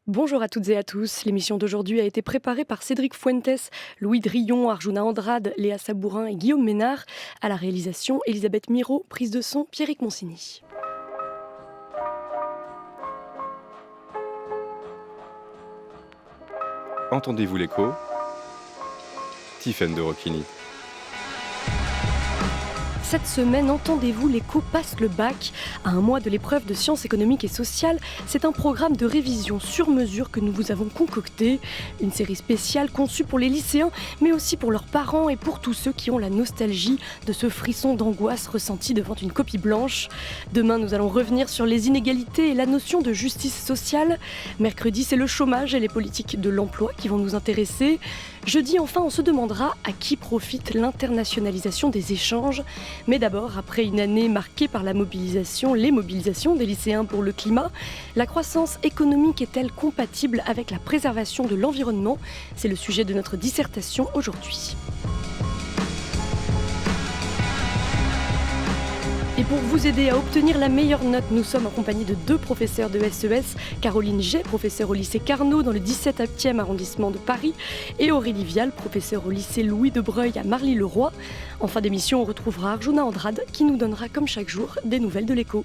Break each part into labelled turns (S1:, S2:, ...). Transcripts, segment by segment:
S1: Bonjour à toutes et à tous. L'émission d'aujourd'hui a été préparée par Cédric Fuentes, Louis Drillon, Arjuna Andrade, Léa Sabourin et Guillaume Ménard. À la réalisation, Elisabeth Miro, prise de son, Pierrick Monsigny.
S2: Entendez-vous l'écho? Tiffaine de Rocchini.
S1: Cette semaine, entendez-vous, l'écho passe le bac. À un mois de l'épreuve de sciences économiques et sociales, c'est un programme de révision sur mesure que nous vous avons concocté. Une série spéciale conçue pour les lycéens, mais aussi pour leurs parents et pour tous ceux qui ont la nostalgie de ce frisson d'angoisse ressenti devant une copie blanche. Demain, nous allons revenir sur les inégalités et la notion de justice sociale. Mercredi, c'est le chômage et les politiques de l'emploi qui vont nous intéresser. Jeudi, enfin, on se demandera à qui profite l'internationalisation des échanges. Mais d'abord, après une année marquée par les mobilisations des lycéens pour le climat, la croissance économique est-elle compatible avec la préservation de l'environnement? C'est le sujet de notre dissertation aujourd'hui. Et pour vous aider à obtenir la meilleure note, nous sommes accompagnés de deux professeurs de SES, Caroline Jay, professeure au lycée Carnot dans le 17e arrondissement de Paris, et Aurélie Vial, professeure au lycée Louis de Breuil à Marly-le-Roi. En fin d'émission, on retrouvera Arjuna Andrade qui nous donnera comme chaque jour des nouvelles de l'écho.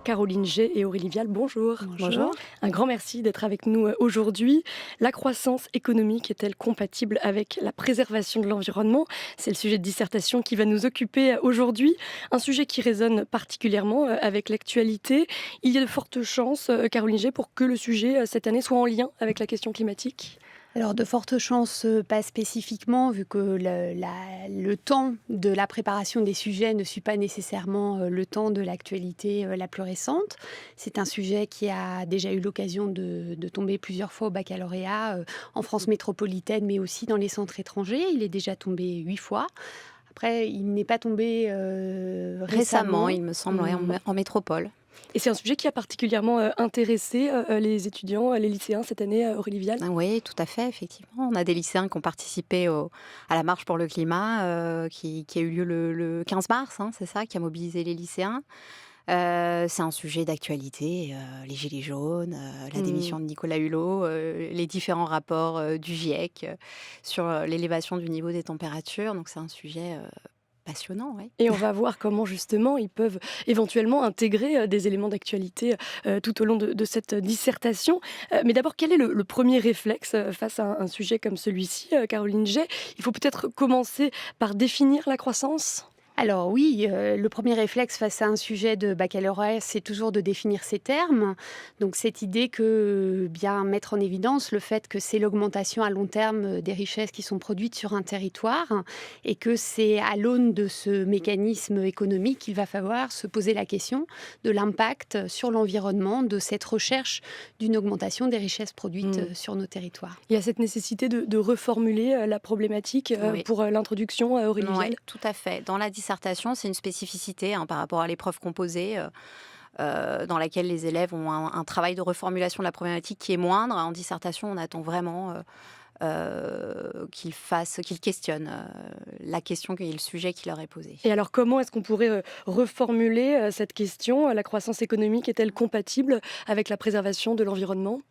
S1: Caroline Jay et Aurélie Vial, bonjour.
S3: Bonjour.
S1: Un grand merci d'être avec nous aujourd'hui. La croissance économique est-elle compatible avec la préservation de l'environnement? C'est le sujet de dissertation qui va nous occuper aujourd'hui. Un sujet qui résonne particulièrement avec l'actualité. Il y a de fortes chances, Caroline Jay, pour que le sujet cette année soit en lien avec la question climatique.
S3: Alors, de fortes chances, pas spécifiquement, vu que le temps de la préparation des sujets ne suit pas nécessairement le temps de l'actualité la plus récente. C'est un sujet qui a déjà eu l'occasion de tomber plusieurs fois au baccalauréat en France métropolitaine, mais aussi dans les centres étrangers. Il est déjà tombé 8 fois. Après, il n'est pas tombé récemment.
S4: Il me semble, en métropole.
S1: Et c'est un sujet qui a particulièrement intéressé les étudiants, les lycéens cette année, Aurélie Vial.
S4: Oui, tout à fait, effectivement. On a des lycéens qui ont participé à la marche pour le climat qui a eu lieu le 15 mars, c'est ça, qui a mobilisé les lycéens. C'est un sujet d'actualité, les gilets jaunes, la démission de Nicolas Hulot, les différents rapports du GIEC sur l'élévation du niveau des températures. Donc c'est un sujet passionnant, oui.
S1: Et on va voir comment justement ils peuvent éventuellement intégrer des éléments d'actualité tout au long de cette dissertation. Mais d'abord, quel est le premier réflexe face à un sujet comme celui-ci, Caroline Jay? Il faut peut-être commencer par définir la croissance.
S3: Alors oui, le premier réflexe face à un sujet de baccalauréat, c'est toujours de définir ses termes. Donc cette idée que bien mettre en évidence le fait que c'est l'augmentation à long terme des richesses qui sont produites sur un territoire et que c'est à l'aune de ce mécanisme économique qu'il va falloir se poser la question de l'impact sur l'environnement de cette recherche d'une augmentation des richesses produites sur nos territoires.
S1: Il y a cette nécessité de reformuler la problématique
S4: Oui.
S1: pour l'introduction, Aurélie Vial.
S4: Oui, tout à fait. Dans la dissertation, c'est une spécificité par rapport à l'épreuve composée, dans laquelle les élèves ont un travail de reformulation de la problématique qui est moindre. En dissertation, on attend vraiment qu'ils questionnent la question et le sujet qui leur est posé.
S1: Et alors, comment est-ce qu'on pourrait reformuler cette question? La croissance économique est-elle compatible avec la préservation de l'environnement?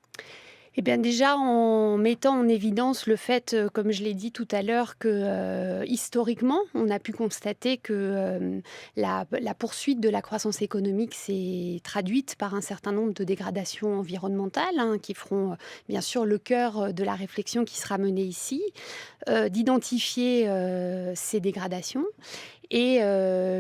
S3: Eh bien déjà en mettant en évidence le fait, comme je l'ai dit tout à l'heure, que historiquement, on a pu constater que la poursuite de la croissance économique s'est traduite par un certain nombre de dégradations environnementales qui feront bien sûr le cœur de la réflexion qui sera menée ici, d'identifier ces dégradations et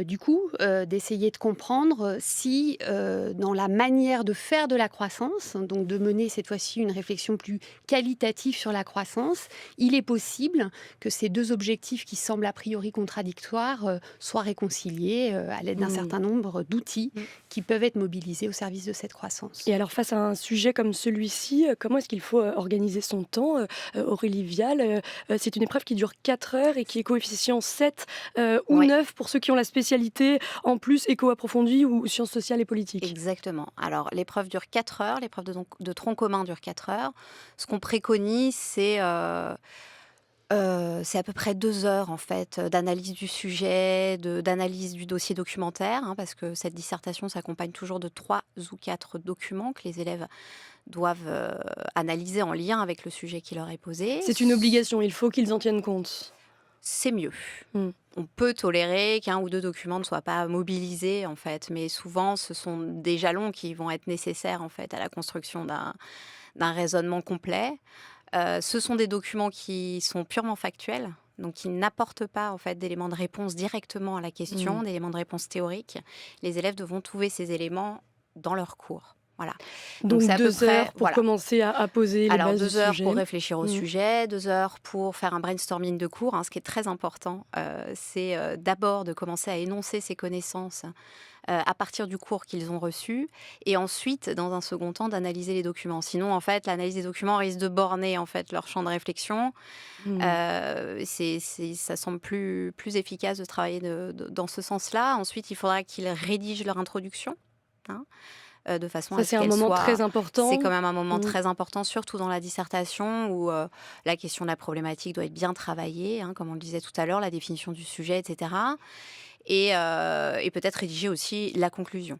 S3: du coup, d'essayer de comprendre si, dans la manière de faire de la croissance, donc de mener cette fois-ci une réflexion plus qualitative sur la croissance, il est possible que ces deux objectifs qui semblent a priori contradictoires soient réconciliés à l'aide d'un certain nombre d'outils qui peuvent être mobilisés au service de cette croissance.
S1: Et alors, face à un sujet comme celui-ci, comment est-ce qu'il faut organiser son temps? Aurélie Vial, c'est une épreuve qui dure 4 heures et qui est coefficient 7 ou
S4: Ouais.
S1: 9 pour ceux qui ont la spécialité en plus éco approfondie ou sciences sociales et politiques.
S4: Exactement. Alors, l'épreuve dure 4 heures, l'épreuve de tronc commun dure 4 heures. Ce qu'on préconise, c'est C'est à peu près 2 heures en fait, d'analyse du sujet, d'analyse du dossier documentaire, hein, parce que cette dissertation s'accompagne toujours de 3 ou 4 documents que les élèves doivent, analyser en lien avec le sujet qui leur est posé.
S1: C'est une obligation, il faut qu'ils en tiennent compte.
S4: C'est mieux.
S1: Mmh.
S4: On peut tolérer qu'1 ou 2 documents ne soient pas mobilisés en fait, mais souvent ce sont des jalons qui vont être nécessaires en fait à la construction d'un raisonnement complet. Ce sont des documents qui sont purement factuels, donc qui n'apportent pas en fait d'éléments de réponse directement à la question,
S1: Mmh.
S4: d'éléments de réponse théoriques. Les élèves devront trouver ces éléments dans leur cours. Voilà. Donc
S1: Donc
S4: c'est à peu
S1: 2 heures
S4: près
S1: pour
S4: voilà.
S1: commencer à poser les
S4: Alors
S1: bases du
S4: 2 heures
S1: sujet.
S4: pour réfléchir au
S1: Mmh.
S4: sujet, 2 heures pour faire un brainstorming de cours, hein. Ce qui est très important, c'est, d'abord de commencer à énoncer ses connaissances, à partir du cours qu'ils ont reçu et ensuite, dans un second temps, d'analyser les documents. Sinon, en fait, l'analyse des documents risque de borner, en fait, leur champ de réflexion.
S1: Mmh.
S4: Ça semble plus efficace de travailler dans ce sens-là. Ensuite, il faudra qu'ils rédigent leur introduction, hein, de façon
S1: Ça,
S4: à ce
S1: c'est un
S4: qu'elle
S1: moment
S4: soit
S1: très
S4: c'est
S1: important.
S4: quand même un moment
S1: Mmh.
S4: très important, surtout dans la dissertation où, la question de la problématique doit être bien travaillée, hein, comme on le disait tout à l'heure, la définition du sujet et cetera et peut-être rédiger aussi la conclusion.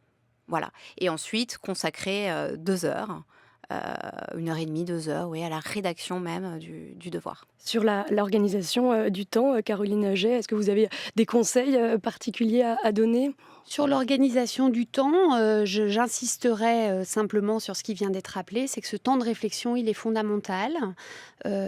S4: Voilà et ensuite consacrer, 2 heures, 1 heure et demie, 2 heures, oui, à la rédaction même, du devoir.
S1: Sur l'organisation, du temps, Caroline Jay, est-ce que vous avez des conseils, particuliers à donner?
S3: Sur l'organisation du temps, j'insisterai, simplement sur ce qui vient d'être rappelé, c'est que ce temps de réflexion, il est fondamental.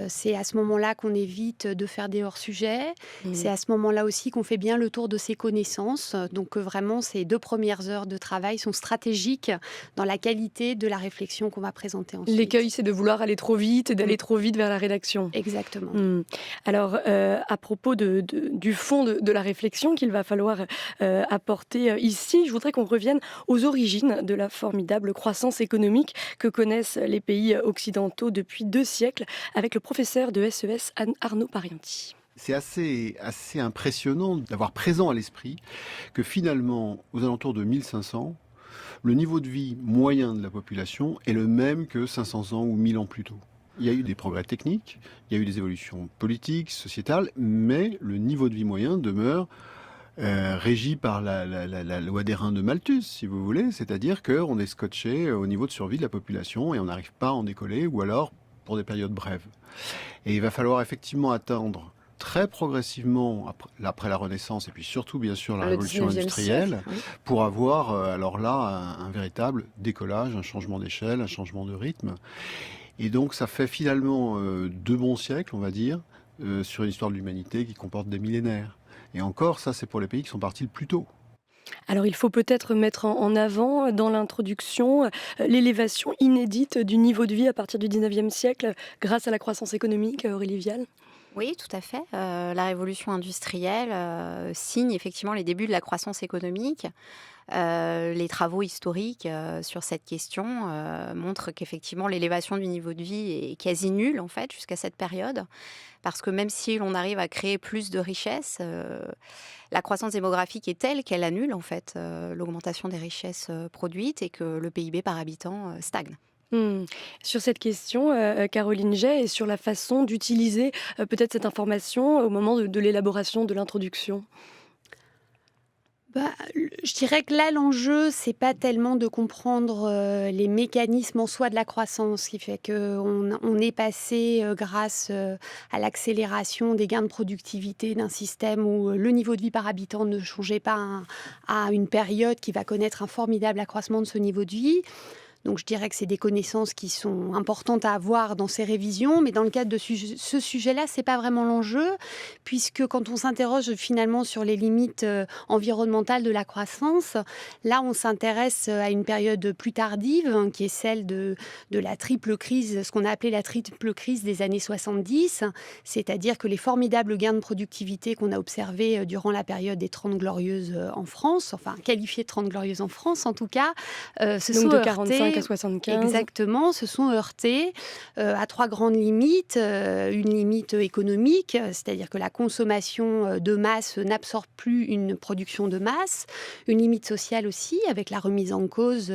S3: C'est à ce moment-là qu'on évite de faire des hors-sujets. C'est
S1: Mmh.
S3: à ce moment-là aussi qu'on fait bien le tour de ses connaissances. Donc, vraiment ces 2 premières heures de travail sont stratégiques dans la qualité de la réflexion qu'on va présenter
S1: L'écueil,
S3: ensuite.
S1: c'est de vouloir aller trop vite et
S3: Mmh,
S1: d'aller trop vite vers la rédaction.
S3: exactement.
S1: Mmh. Alors, à propos du fond de la réflexion qu'il va falloir, apporter, ici, je voudrais qu'on revienne aux origines de la formidable croissance économique que connaissent les pays occidentaux depuis 2 siècles avec le professeur de SES Arnaud Parianti.
S2: C'est assez impressionnant d'avoir présent à l'esprit que finalement, aux alentours de 1500, le niveau de vie moyen de la population est le même que 500 ans ou 1000 ans plus tôt. Il y a eu des progrès techniques, il y a eu des évolutions politiques, sociétales, mais le niveau de vie moyen demeure régi par la loi des reins de Malthus, si vous voulez, c'est-à-dire qu'on est scotché au niveau de survie de la population et on n'arrive pas à en décoller, ou alors pour des périodes brèves. Et il va falloir effectivement attendre très progressivement, après la Renaissance, et puis surtout, bien sûr, la
S1: Le
S2: Révolution
S1: 19e
S2: industrielle,
S1: siècle, oui.
S2: pour avoir, alors là, un véritable décollage, un changement d'échelle, un changement de rythme. Et donc, ça fait finalement 2 bons siècles, on va dire, sur une histoire de l'humanité qui comporte des millénaires. Et encore, ça, c'est pour les pays qui sont partis le plus tôt.
S1: Alors il faut peut-être mettre en avant dans l'introduction l'élévation inédite du niveau de vie à partir du 19e siècle grâce à la croissance économique, Aurélie Vial.
S4: Oui, tout à fait. La révolution industrielle signe effectivement les débuts de la croissance économique. Les travaux historiques sur cette question montrent qu'effectivement l'élévation du niveau de vie est quasi nulle en fait jusqu'à cette période. Parce que même si l'on arrive à créer plus de richesses, la croissance démographique est telle qu'elle annule en fait l'augmentation des richesses produites et que le PIB par habitant stagne.
S1: Mmh. Sur cette question, Caroline Jay, et sur la façon d'utiliser peut-être cette information au moment de l'élaboration de l'introduction.
S3: Bah, je dirais que là, l'enjeu, c'est pas tellement de comprendre les mécanismes en soi de la croissance, qui fait qu'on est passé, grâce à l'accélération des gains de productivité d'un système où le niveau de vie par habitant ne changeait pas à une période qui va connaître un formidable accroissement de ce niveau de vie. Donc je dirais que c'est des connaissances qui sont importantes à avoir dans ces révisions, mais dans le cadre de ce sujet-là, c'est pas vraiment l'enjeu, puisque quand on s'interroge finalement sur les limites environnementales de la croissance, là on s'intéresse à une période plus tardive, hein, qui est celle de la triple crise, ce qu'on a appelé la triple crise des années 70, c'est-à-dire que les formidables gains de productivité qu'on a observés durant la période des 30 glorieuses en France, enfin qualifiés de 30 glorieuses en France en tout cas, se
S1: Donc
S3: sont
S1: de
S3: heurtés
S1: 45 65 à 75.
S3: Exactement, se sont heurtés à 3 grandes limites. Une limite économique, c'est-à-dire que la consommation de masse n'absorbe plus une production de masse. Une limite sociale aussi, avec la remise en cause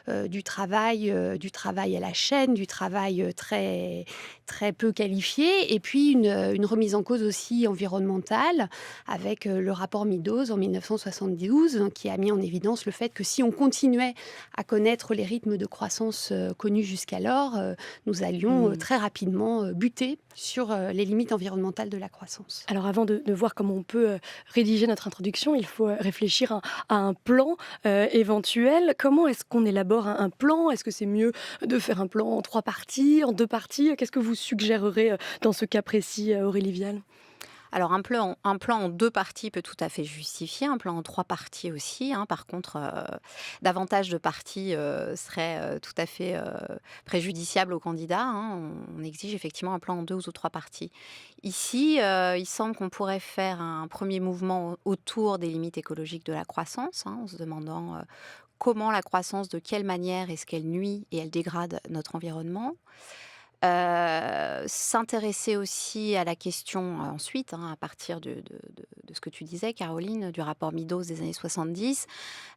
S3: du travail à la chaîne, du travail très, très peu qualifié. Et puis une remise en cause aussi environnementale, avec le rapport Meadows en 1972, qui a mis en évidence le fait que si on continuait à connaître les rythmes de croissance connus jusqu'alors, nous allions très rapidement buter sur les limites environnementales de la croissance.
S1: Alors avant de voir comment on peut rédiger notre introduction, il faut réfléchir à un plan éventuel. Comment est-ce qu'on élabore un plan? Est-ce que c'est mieux de faire un plan en 3 parties, en 2 parties? Qu'est-ce que vous suggérerez dans ce cas précis, Aurélie Vial?
S4: Alors un plan en 2 parties peut tout à fait justifier, un plan en 3 parties aussi, hein. Par contre, davantage de parties serait tout à fait préjudiciable aux candidats, hein. On exige effectivement un plan en 2 ou 3 parties. Ici, il semble qu'on pourrait faire un premier mouvement autour des limites écologiques de la croissance, hein, en se demandant comment la croissance, de quelle manière est-ce qu'elle nuit et elle dégrade notre environnement. S'intéresser aussi à la question ensuite, hein, à partir de ce que tu disais, Caroline, du rapport Meadows des années 70,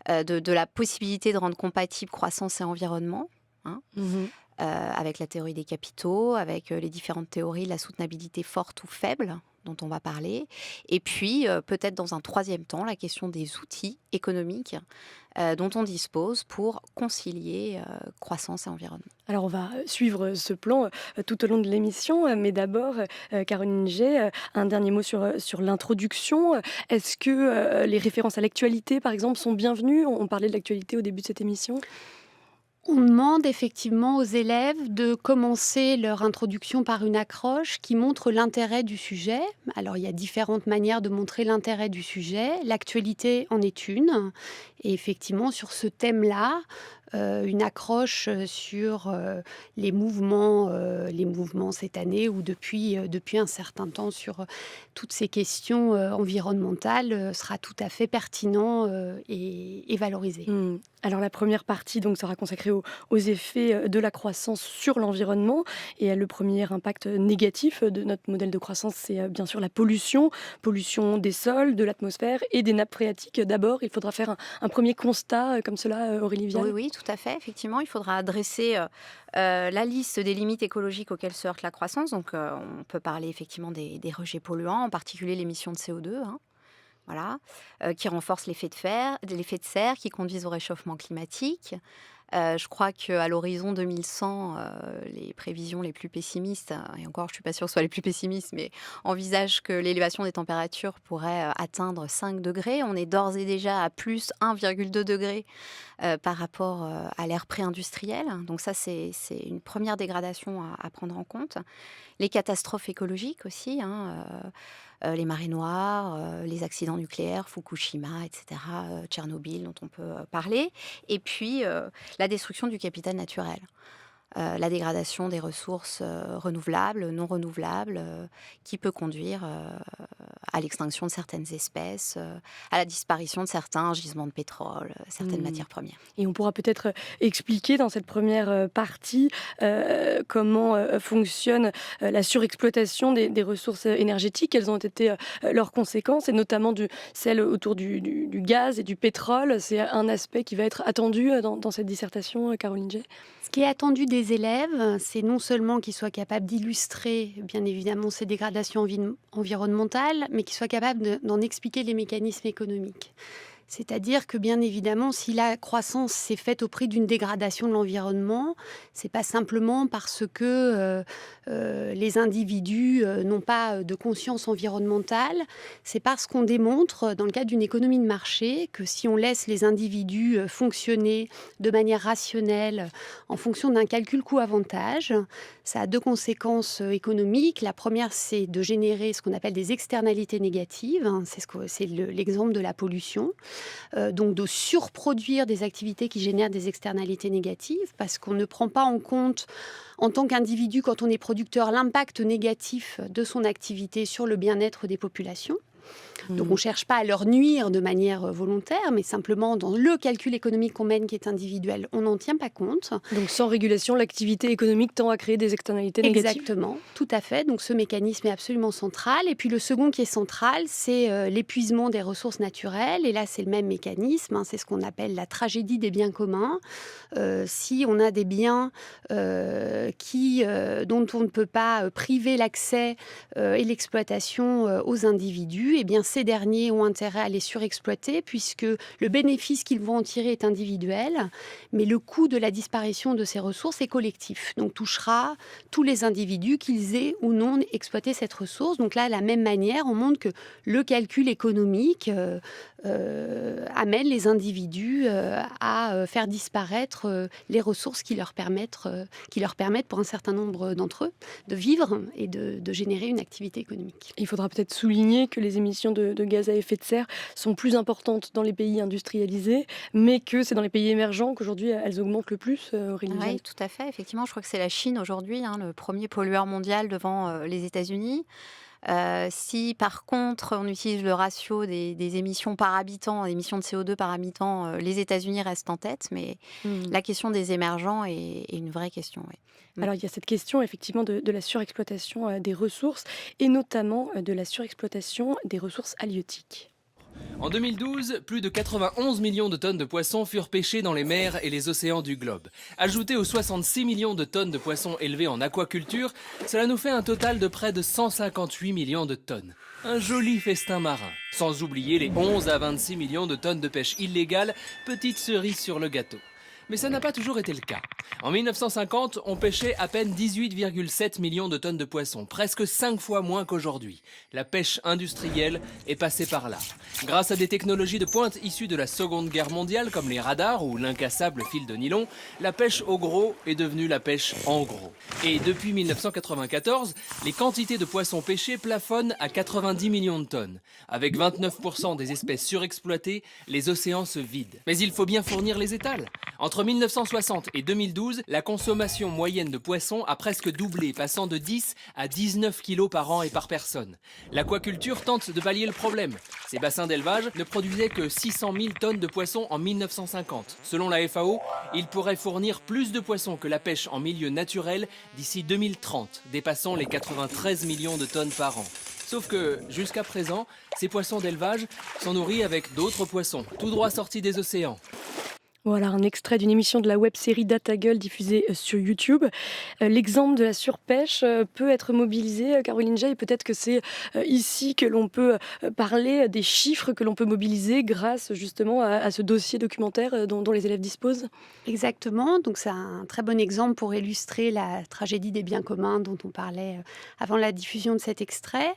S4: de la possibilité de rendre compatible croissance et environnement, hein, avec la théorie des capitaux, avec les différentes théories de la soutenabilité forte ou faible dont on va parler. Et puis, peut-être dans un 3e temps, la question des outils économiques dont on dispose pour concilier croissance et environnement.
S1: Alors on va suivre ce plan tout au long de l'émission, mais d'abord, Caroline Jay, un dernier mot sur l'introduction. Est-ce que les références à l'actualité, par exemple, sont bienvenues? On parlait de l'actualité au début de cette émission.
S3: On demande effectivement aux élèves de commencer leur introduction par une accroche qui montre l'intérêt du sujet. Alors, il y a différentes manières de montrer l'intérêt du sujet. L'actualité en est une. Et effectivement, sur ce thème-là, une accroche sur les mouvements cette année ou depuis un certain temps sur toutes ces questions environnementales sera tout à fait pertinent et valorisé.
S1: Alors la première partie donc sera consacrée aux effets de la croissance sur l'environnement, et le premier impact négatif de notre modèle de croissance, c'est bien sûr la pollution des sols, de l'atmosphère et des nappes phréatiques. D'abord, il faudra faire un premier constat comme cela, Aurélie Vial.
S4: Oui, tout à fait. Effectivement, il faudra dresser la liste des limites écologiques auxquelles se heurte la croissance. Donc, on peut parler effectivement des rejets polluants, en particulier l'émission de CO2, hein, voilà, qui renforcent l'effet de serre, qui conduisent au réchauffement climatique. Je crois qu'à l'horizon 2100, les prévisions les plus pessimistes, et encore je ne suis pas sûre que ce soit les plus pessimistes, mais envisagent que l'élévation des températures pourrait atteindre 5 degrés. On est d'ores et déjà à plus 1,2 degré par rapport à l'ère pré-industrielle. Donc ça, c'est une première dégradation à prendre en compte. Les catastrophes écologiques aussi, hein, les marées noires, les accidents nucléaires, Fukushima, etc., Tchernobyl, dont on peut parler. Et puis, la destruction du capital naturel. La dégradation des ressources renouvelables, non renouvelables, qui peut conduire à l'extinction de certaines espèces, à la disparition de certains gisements de pétrole, certaines matières premières.
S1: Et on pourra peut-être expliquer dans cette première partie comment fonctionne la surexploitation des ressources énergétiques, quelles ont été leurs conséquences, et notamment celles autour du gaz et du pétrole. C'est un aspect qui va être attendu dans cette dissertation, Caroline Jay.
S3: Ce qui est attendu des élèves, c'est non seulement qu'ils soient capables d'illustrer, bien évidemment, ces dégradations environnementales, mais qu'ils soient capables d'en expliquer les mécanismes économiques. C'est-à-dire que, bien évidemment, si la croissance s'est faite au prix d'une dégradation de l'environnement, c'est pas simplement parce que les individus n'ont pas de conscience environnementale, c'est parce qu'on démontre, dans le cadre d'une économie de marché, que si on laisse les individus fonctionner de manière rationnelle, en fonction d'un calcul coût-avantage, ça a 2 conséquences économiques. La première, c'est de générer ce qu'on appelle des externalités négatives. C'est l'exemple de la pollution. Donc de surproduire des activités qui génèrent des externalités négatives, parce qu'on ne prend pas en compte, en tant qu'individu, quand on est producteur, l'impact négatif de son activité sur le bien-être des populations. Donc on ne cherche pas à leur nuire de manière volontaire, mais simplement dans le calcul économique qu'on mène qui est individuel, on n'en tient pas compte.
S1: Donc sans régulation, l'activité économique tend à créer des externalités négatives.
S3: Exactement, tout à fait. Donc ce mécanisme est absolument central. Et puis le second qui est central, c'est l'épuisement des ressources naturelles. Et là, c'est le même mécanisme. C'est ce qu'on appelle la tragédie des biens communs. Si on a des biens dont on ne peut pas priver l'accès et l'exploitation aux individus, eh bien ces derniers ont intérêt à les surexploiter puisque le bénéfice qu'ils vont en tirer est individuel, mais le coût de la disparition de ces ressources est collectif. Donc touchera tous les individus, qu'ils aient ou non exploité cette ressource. Donc là, de la même manière, on montre que le calcul économique amène les individus à faire disparaître les ressources qui leur permettent pour un certain nombre d'entre eux de vivre et de générer une activité économique.
S1: Il faudra peut-être souligner que les émissions de gaz à effet de serre sont plus importantes dans les pays industrialisés, mais que c'est dans les pays émergents qu'aujourd'hui elles augmentent le plus, Aurélie Vial.
S4: Oui, tout à fait. Effectivement, je crois que c'est la Chine aujourd'hui, le premier pollueur mondial devant les États-Unis. Si par contre on utilise le ratio des émissions par habitant, émissions de CO2 par habitant, les États-Unis restent en tête, mais la question des émergents est une vraie question. Oui.
S1: Alors il y a cette question effectivement de la surexploitation des ressources et notamment de la surexploitation des ressources halieutiques.
S5: En 2012, plus de 91 millions de tonnes de poissons furent pêchées dans les mers et les océans du globe. Ajouté aux 66 millions de tonnes de poissons élevés en aquaculture, cela nous fait un total de près de 158 millions de tonnes. Un joli festin marin. Sans oublier les 11 à 26 millions de tonnes de pêche illégale, petite cerise sur le gâteau. Mais ça n'a pas toujours été le cas. En 1950, on pêchait à peine 18,7 millions de tonnes de poissons, presque 5 fois moins qu'aujourd'hui. La pêche industrielle est passée par là. Grâce à des technologies de pointe issues de la Seconde Guerre mondiale, comme les radars ou l'incassable fil de nylon, la pêche au gros est devenue la pêche en gros. Et depuis 1994, les quantités de poissons pêchés plafonnent à 90 millions de tonnes. Avec 29% des espèces surexploitées, les océans se vident. Mais il faut bien fournir les étals. Entre 1960 et 2012, la consommation moyenne de poissons a presque doublé, passant de 10 à 19 kilos par an et par personne. L'aquaculture tente de pallier le problème. Ces bassins d'élevage ne produisaient que 600 000 tonnes de poissons en 1950. Selon la FAO, ils pourraient fournir plus de poissons que la pêche en milieu naturel d'ici 2030, dépassant les 93 millions de tonnes par an. Sauf que, jusqu'à présent, ces poissons d'élevage sont nourris avec d'autres poissons, tout droit sortis des océans.
S1: Voilà un extrait d'une émission de la web-série DataGull diffusée sur YouTube. L'exemple de la surpêche peut être mobilisé, Caroline Jay, et peut-être que c'est ici que l'on peut parler des chiffres que l'on peut mobiliser grâce justement à ce dossier documentaire dont les élèves disposent.
S3: Exactement, donc c'est un très bon exemple pour illustrer la tragédie des biens communs dont on parlait avant la diffusion de cet extrait.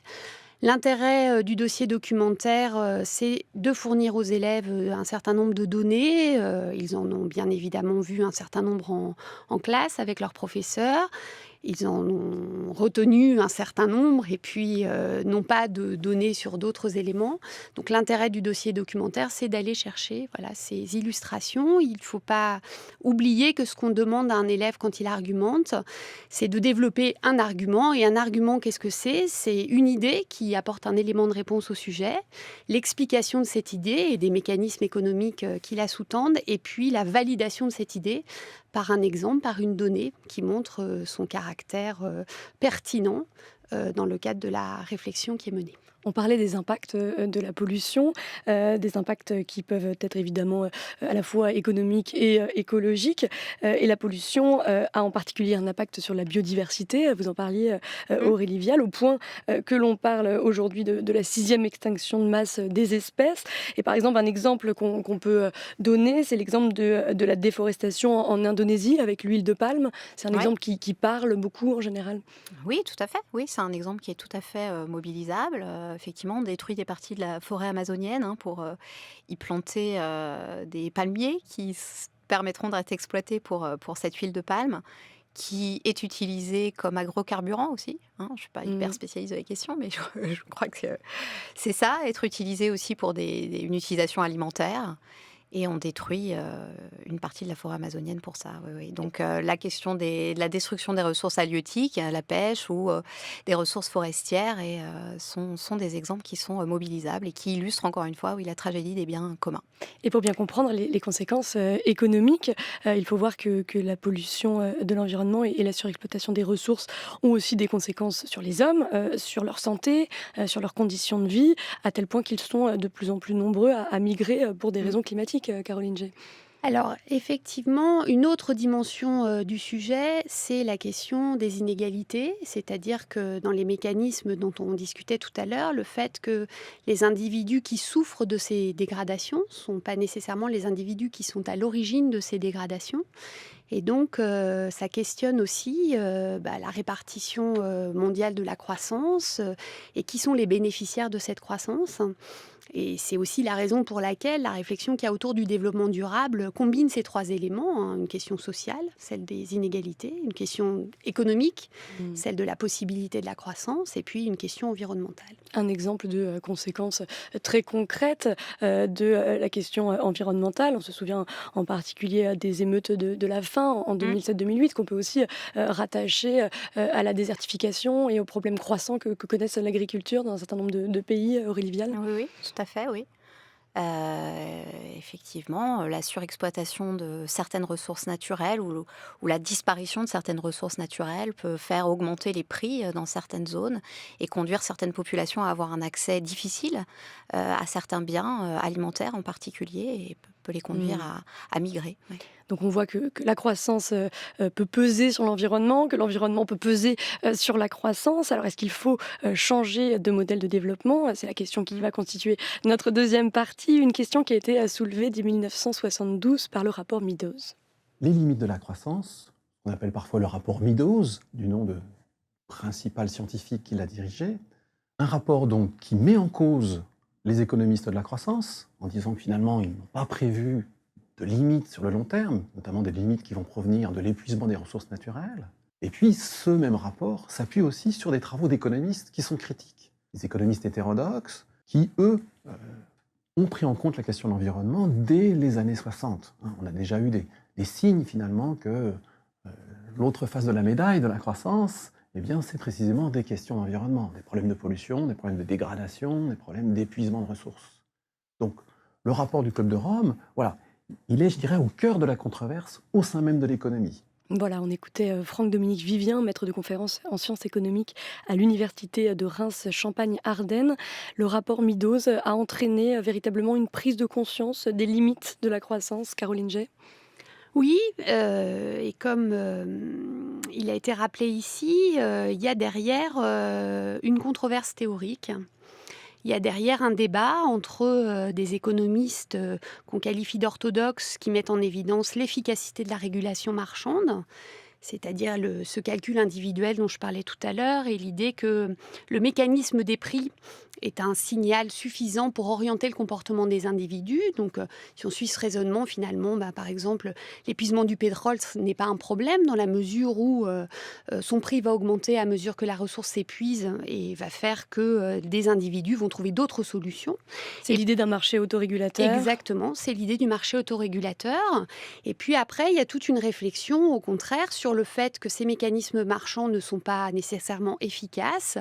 S3: L'intérêt du dossier documentaire, c'est de fournir aux élèves un certain nombre de données. Ils en ont bien évidemment vu un certain nombre en classe avec leurs professeurs. Ils en ont retenu un certain nombre et puis non pas de données sur d'autres éléments. Donc l'intérêt du dossier documentaire, c'est d'aller chercher ces illustrations. Il ne faut pas oublier que ce qu'on demande à un élève quand il argumente, c'est de développer un argument. Et un argument, qu'est-ce que c'est ? C'est une idée qui apporte un élément de réponse au sujet, l'explication de cette idée et des mécanismes économiques qui la sous-tendent, et puis la validation de cette idée par un exemple, par une donnée qui montre son caractère pertinent dans le cadre de la réflexion qui est menée.
S1: On parlait des impacts de la pollution, des impacts qui peuvent être évidemment à la fois économiques et écologiques. Et la pollution a en particulier un impact sur la biodiversité. Vous en parliez, Aurélie Vial, au point que l'on parle aujourd'hui de la 6e extinction de masse des espèces. Et par exemple, un exemple qu'on peut donner, c'est l'exemple de la déforestation en Indonésie avec l'huile de palme. C'est un exemple qui parle beaucoup en général.
S4: Oui, tout à fait. Oui, c'est un exemple qui est tout à fait mobilisable. Effectivement, on détruit des parties de la forêt amazonienne pour y planter des palmiers qui permettront d'être exploités pour cette huile de palme, qui est utilisée comme agrocarburant aussi. Je ne suis pas hyper spécialiste de la question, mais je crois que c'est ça, être utilisé aussi pour une utilisation alimentaire. Et on détruit une partie de la forêt amazonienne pour ça. Oui, oui. Donc la question de la destruction des ressources halieutiques, la pêche ou des ressources forestières sont des exemples qui sont mobilisables et qui illustrent encore une fois, oui, la tragédie des biens communs.
S1: Et pour bien comprendre les conséquences économiques, il faut voir que la pollution de l'environnement et la surexploitation des ressources ont aussi des conséquences sur les hommes, sur leur santé, sur leurs conditions de vie, à tel point qu'ils sont de plus en plus nombreux à migrer pour des
S3: Mm.
S1: raisons climatiques, Caroline G.
S3: Alors, effectivement, une autre dimension du sujet, c'est la question des inégalités, c'est-à-dire que dans les mécanismes dont on discutait tout à l'heure, le fait que les individus qui souffrent de ces dégradations ne sont pas nécessairement les individus qui sont à l'origine de ces dégradations. Et donc, ça questionne aussi la répartition mondiale de la croissance et qui sont les bénéficiaires de cette croissance. Et c'est aussi la raison pour laquelle la réflexion qu'il y a autour du développement durable combine ces trois éléments, hein, une question sociale, celle des inégalités, une question économique, celle de la possibilité de la croissance, et puis une question environnementale.
S1: Un exemple de conséquences très concrètes de la question environnementale. On se souvient en particulier des émeutes de la faim en 2007-2008, qu'on peut aussi rattacher à la désertification et aux problèmes croissants que connaissent l'agriculture dans un certain nombre de pays, Aurélie Vial.
S4: Oui, oui, tout à fait, oui. Effectivement, la surexploitation de certaines ressources naturelles ou la disparition de certaines ressources naturelles peut faire augmenter les prix dans certaines zones et conduire certaines populations à avoir un accès difficile à certains biens alimentaires en particulier et peut les conduire à migrer. Ouais.
S1: Donc on voit que la croissance peut peser sur l'environnement, que l'environnement peut peser sur la croissance. Alors est-ce qu'il faut changer de modèle de développement? C'est la question qui va constituer notre deuxième partie, une question qui a été soulevée dès 1972 par le rapport Meadows.
S6: Les limites de la croissance, on appelle parfois le rapport Meadows, du nom de principal scientifique qui l'a dirigé, un rapport donc qui met en cause les économistes de la croissance, en disant que finalement ils n'ont pas prévu de limites sur le long terme, notamment des limites qui vont provenir de l'épuisement des ressources naturelles. Et puis ce même rapport s'appuie aussi sur des travaux d'économistes qui sont critiques. Les économistes hétérodoxes qui, eux, ont pris en compte la question de l'environnement dès les années 60. On a déjà eu des signes finalement que l'autre face de la médaille de la croissance, eh bien, c'est précisément des questions d'environnement, des problèmes de pollution, des problèmes de dégradation, des problèmes d'épuisement de ressources. Donc, le rapport du Club de Rome, voilà, il est, je dirais, au cœur de la controverse au sein même de l'économie.
S1: Voilà, on écoutait Franck-Dominique Vivien, maître de conférence en sciences économiques à l'université de Reims-Champagne-Ardenne. Le rapport Meadows a entraîné véritablement une prise de conscience des limites de la croissance. Caroline Jay.
S3: Oui, et comme il a été rappelé ici, il y a derrière une controverse théorique. Il y a derrière un débat entre des économistes qu'on qualifie d'orthodoxes, qui mettent en évidence l'efficacité de la régulation marchande, c'est-à-dire ce calcul individuel dont je parlais tout à l'heure, et l'idée que le mécanisme des prix est un signal suffisant pour orienter le comportement des individus. Donc, si on suit ce raisonnement, finalement, par exemple, l'épuisement du pétrole n'est pas un problème dans la mesure où son prix va augmenter à mesure que la ressource s'épuise et va faire que des individus vont trouver d'autres solutions.
S1: C'est l'idée d'un marché autorégulateur.
S3: Exactement, c'est l'idée du marché autorégulateur. Et puis après, il y a toute une réflexion, au contraire, sur le fait que ces mécanismes marchands ne sont pas nécessairement efficaces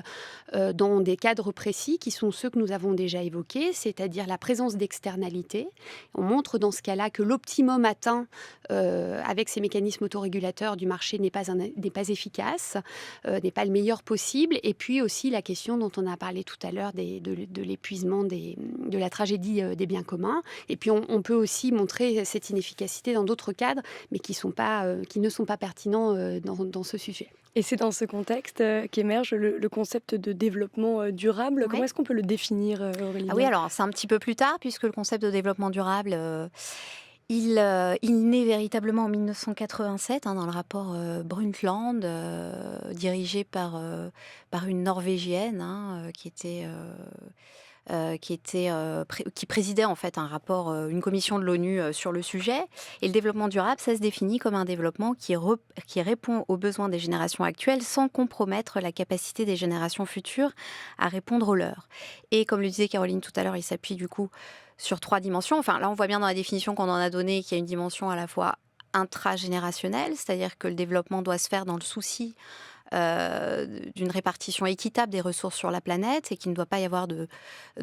S3: dans des cadres précis qui sont ceux que nous avons déjà évoqués, c'est-à-dire la présence d'externalités. On montre dans ce cas-là que l'optimum atteint avec ces mécanismes autorégulateurs du marché n'est pas efficace, n'est pas le meilleur possible. Et puis aussi la question dont on a parlé tout à l'heure de l'épuisement, de la tragédie des biens communs. Et puis on peut aussi montrer cette inefficacité dans d'autres cadres, mais qui ne sont pas pertinents dans ce sujet.
S1: Et c'est dans ce contexte qu'émerge le concept de développement durable. Comment est-ce qu'on peut le définir, Aurélie?
S4: Oui, alors c'est un petit peu plus tard, puisque le concept de développement durable, il naît véritablement en 1987 dans le rapport Brundtland, dirigé par une Norvégienne qui présidait en fait une commission de l'ONU sur le sujet. Et le développement durable, ça se définit comme un développement qui répond aux besoins des générations actuelles sans compromettre la capacité des générations futures à répondre aux leurs. Et comme le disait Caroline tout à l'heure, il s'appuie du coup sur 3 dimensions. Enfin, là, on voit bien dans la définition qu'on en a donnée qu'il y a une dimension à la fois intragénérationnelle, c'est-à-dire que le développement doit se faire dans le souci d'une répartition équitable des ressources sur la planète et qu'il ne doit pas y avoir de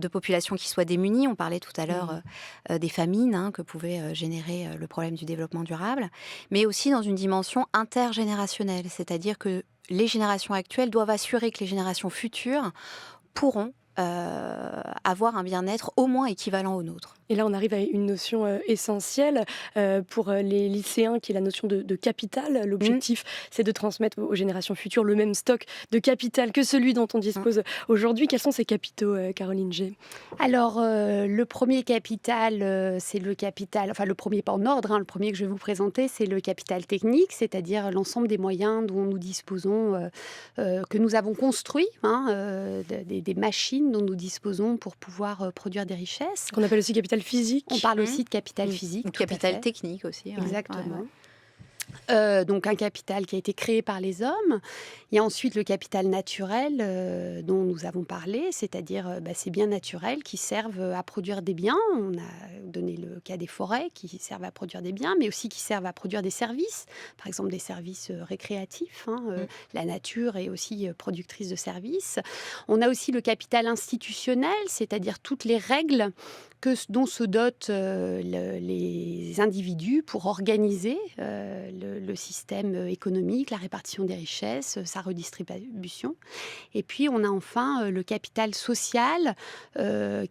S4: population qui soit démunie. On parlait tout à l'heure des famines que pouvait générer le problème du développement durable, mais aussi dans une dimension intergénérationnelle, c'est-à-dire que les générations actuelles doivent assurer que les générations futures pourront avoir un bien-être au moins équivalent au nôtre.
S1: Et là, on arrive à une notion essentielle pour les lycéens, qui est la notion de capital. L'objectif, c'est de transmettre aux générations futures le même stock de capital que celui dont on dispose aujourd'hui. Quels sont ces capitaux, Caroline Gey ?
S3: Alors, le premier capital, c'est le capital, enfin le premier pas en ordre, le premier que je vais vous présenter, c'est le capital technique, c'est-à-dire l'ensemble des moyens dont nous disposons, que nous avons construits, des machines dont nous disposons pour pouvoir produire des richesses.
S1: Qu'on appelle aussi capital physique.
S3: On parle aussi de capital physique.
S4: Ou capital technique aussi.
S3: Exactement. Donc un capital qui a été créé par les hommes. Il y a ensuite le capital naturel dont nous avons parlé, c'est-à-dire ces biens naturels qui servent à produire des biens. On a donné le cas des forêts qui servent à produire des biens, mais aussi qui servent à produire des services, par exemple des services récréatifs. La nature est aussi productrice de services. On a aussi le capital institutionnel, c'est-à-dire toutes les règles dont se dotent les individus pour organiser le système économique, la répartition des richesses, sa redistribution. Et puis, on a enfin le capital social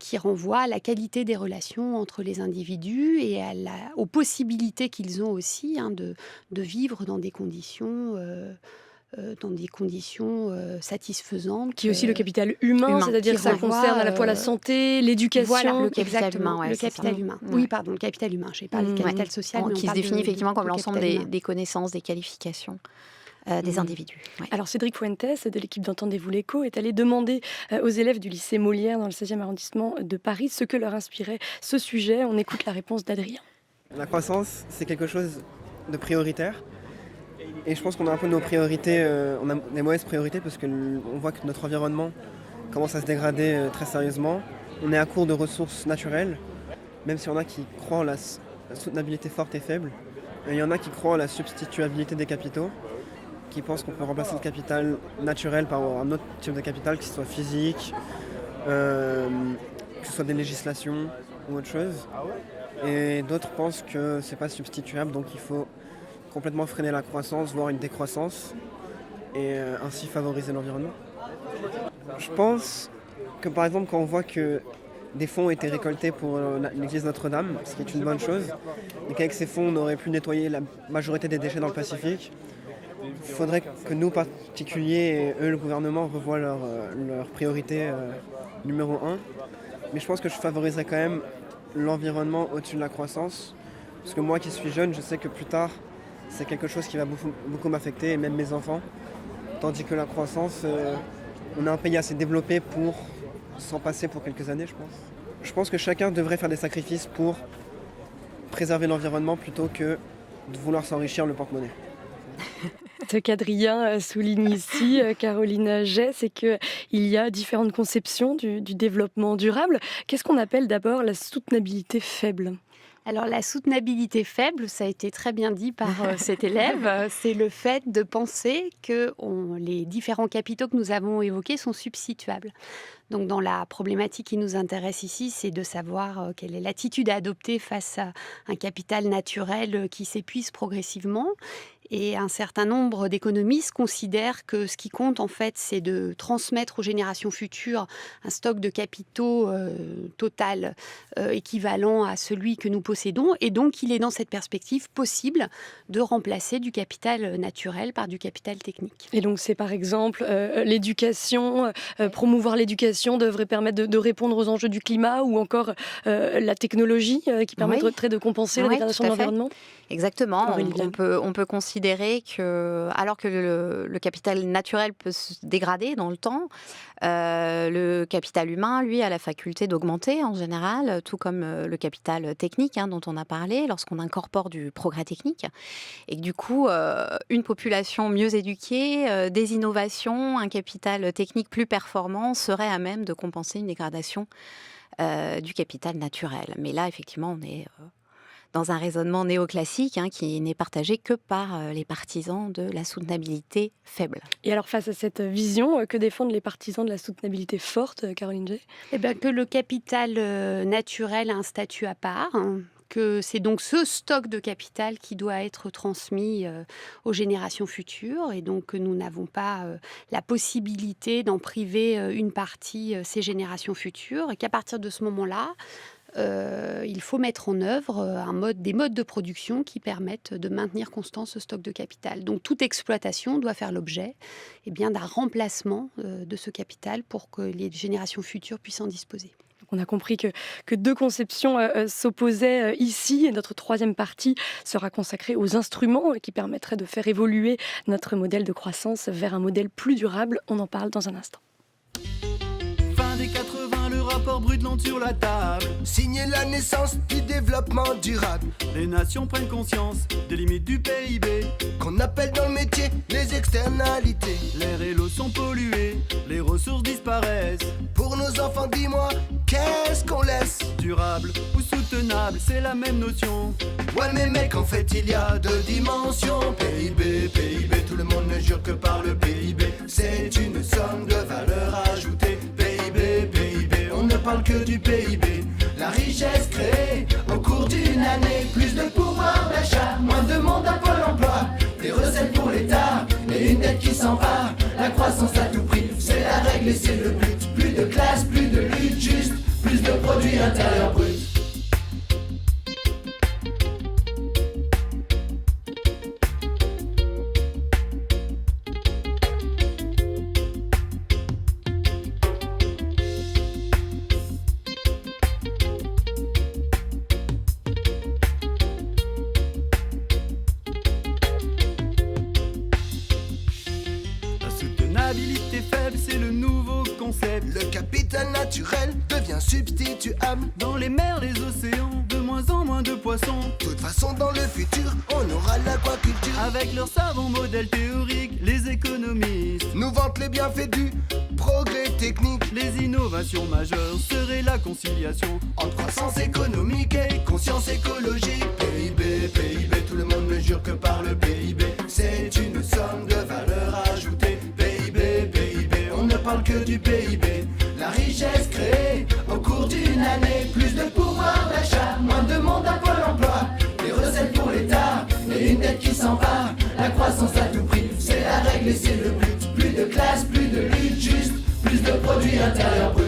S3: qui renvoie à la qualité des relations entre les individus et aux possibilités qu'ils ont aussi de vivre dans des conditions satisfaisantes.
S1: Qui est aussi le capital humain, c'est-à-dire que ça concerne à la fois la santé, l'éducation.
S3: Voilà,
S4: le capital humain.
S3: Le capital humain. Oui, pardon, le capital humain. Je n'ai pas le capital social, mais
S4: qui se définit effectivement comme l'ensemble des connaissances, des qualifications des individus. Ouais.
S1: Alors Cédric Fuentes, de l'équipe d'Entendez-vous l'écho, est allé demander aux élèves du lycée Molière dans le 16e arrondissement de Paris ce que leur inspirait ce sujet. On écoute la réponse d'Adrien.
S7: La croissance, c'est quelque chose de prioritaire. Et je pense qu'on a un peu nos priorités, on a des mauvaises priorités parce qu'on voit que notre environnement commence à se dégrader très sérieusement. On est à court de ressources naturelles, même s'il y en a qui croient en la soutenabilité forte et faible. Et il y en a qui croient en la substituabilité des capitaux, qui pensent qu'on peut remplacer le capital naturel par un autre type de capital, que ce soit physique, que ce soit des législations ou autre chose. Et d'autres pensent que c'est pas substituable, donc il faut complètement freiner la croissance, voire une décroissance, et ainsi favoriser l'environnement. Je pense que par exemple quand on voit que des fonds ont été récoltés pour l'église Notre-Dame, ce qui est une bonne chose, et qu'avec ces fonds on aurait pu nettoyer la majorité des déchets dans le Pacifique, il faudrait que nous particuliers et eux le gouvernement revoient leur priorité numéro 1. Mais je pense que je favoriserais quand même l'environnement au-dessus de la croissance, parce que moi qui suis jeune, je sais que plus tard c'est quelque chose qui va beaucoup m'affecter, et même mes enfants. Tandis que la croissance, on est un pays assez développé pour s'en passer pour quelques années, je pense. Je pense que chacun devrait faire des sacrifices pour préserver l'environnement plutôt que de vouloir s'enrichir le porte-monnaie.
S1: Ce qu'Adrien souligne ici, Caroline Gey, c'est qu'il y a différentes conceptions du développement durable. Qu'est-ce qu'on appelle d'abord la soutenabilité faible ?
S3: Alors la soutenabilité faible, ça a été très bien dit par cet élève, c'est le fait de penser que les différents capitaux que nous avons évoqués sont substituables. Donc dans la problématique qui nous intéresse ici, c'est de savoir quelle est l'attitude à adopter face à un capital naturel qui s'épuise progressivement. Et un certain nombre d'économistes considèrent que ce qui compte, en fait, c'est de transmettre aux générations futures un stock de capitaux total équivalent à celui que nous possédons. Et donc, il est dans cette perspective possible de remplacer du capital naturel par du capital technique.
S1: Et donc, c'est par exemple l'éducation, promouvoir l'éducation devrait permettre de répondre aux enjeux du climat, ou encore la technologie qui permettrait de compenser la dégradation de l'environnement.
S4: Exactement. On peut considérer que, alors que le capital naturel peut se dégrader dans le temps, le capital humain, lui, a la faculté d'augmenter en général, tout comme le capital technique dont on a parlé, lorsqu'on incorpore du progrès technique. Et que, du coup, une population mieux éduquée, des innovations, un capital technique plus performant serait à même de compenser une dégradation du capital naturel. Mais là, effectivement, on est dans un raisonnement néoclassique qui n'est partagé que par les partisans de la soutenabilité faible.
S1: Et alors face à cette vision, que défendent les partisans de la soutenabilité forte, Caroline Jay ?
S3: Eh bien, que le capital naturel a un statut à part, que c'est donc ce stock de capital qui doit être transmis aux générations futures, et donc que nous n'avons pas la possibilité d'en priver une partie ces générations futures, et qu'à partir de ce moment-là, il faut mettre en œuvre des modes de production qui permettent de maintenir constant ce stock de capital. Donc toute exploitation doit faire l'objet d'un remplacement de ce capital pour que les générations futures puissent en disposer.
S1: On a compris que deux conceptions s'opposaient ici, et notre troisième partie sera consacrée aux instruments qui permettraient de faire évoluer notre modèle de croissance vers un modèle plus durable. On en parle dans un instant.
S8: Fin des 80, le rapport Brundtland sur la table.
S9: Signer la naissance du développement durable.
S8: Les nations prennent conscience des limites du PIB,
S9: qu'on appelle dans le métier les externalités.
S8: L'air et l'eau sont pollués, les ressources disparaissent.
S9: Pour nos enfants, dis-moi, qu'est-ce qu'on laisse?
S8: Durable ou soutenable, c'est la même notion.
S9: Ouais mais mec, en fait il y a deux dimensions. PIB, PIB, tout le monde ne jure que par le PIB. C'est une somme de valeur ajoutée. PIB, PIB, on ne parle que du PIB. La richesse créée au cours d'une année. Plus de pouvoir d'achat, moins de monde à Pôle emploi. Des recettes pour l'État et une dette qui s'en va. La croissance à tout prix, c'est la règle et c'est le but. Plus de classe, plus de lutte, juste plus de produits intérieurs bruts.
S8: Soutenabilité faible, c'est le nouveau concept.
S9: Le capital naturel devient substituable.
S8: Dans les mers, les océans, de moins en moins de poissons.
S9: De toute façon, dans le futur, on aura l'aquaculture.
S8: Avec leurs savants modèles théoriques, les économistes
S9: nous vantent les bienfaits du progrès technique.
S8: Les innovations majeures seraient la conciliation
S9: entre croissance économique et conscience écologique. PIB, PIB, tout le monde ne jure que par le PIB. C'est une somme de valeur ajoutée. PIB, PIB, on ne parle que du PIB. La richesse créée au cours d'une année. Plus de pouvoir d'achat, moins de monde à Pôle emploi. Des recettes pour l'État et une dette qui s'en va. La croissance à tout prix, c'est la règle et c'est le but. Plus de classe, plus de lutte, juste plus de produits intérieurs bruts.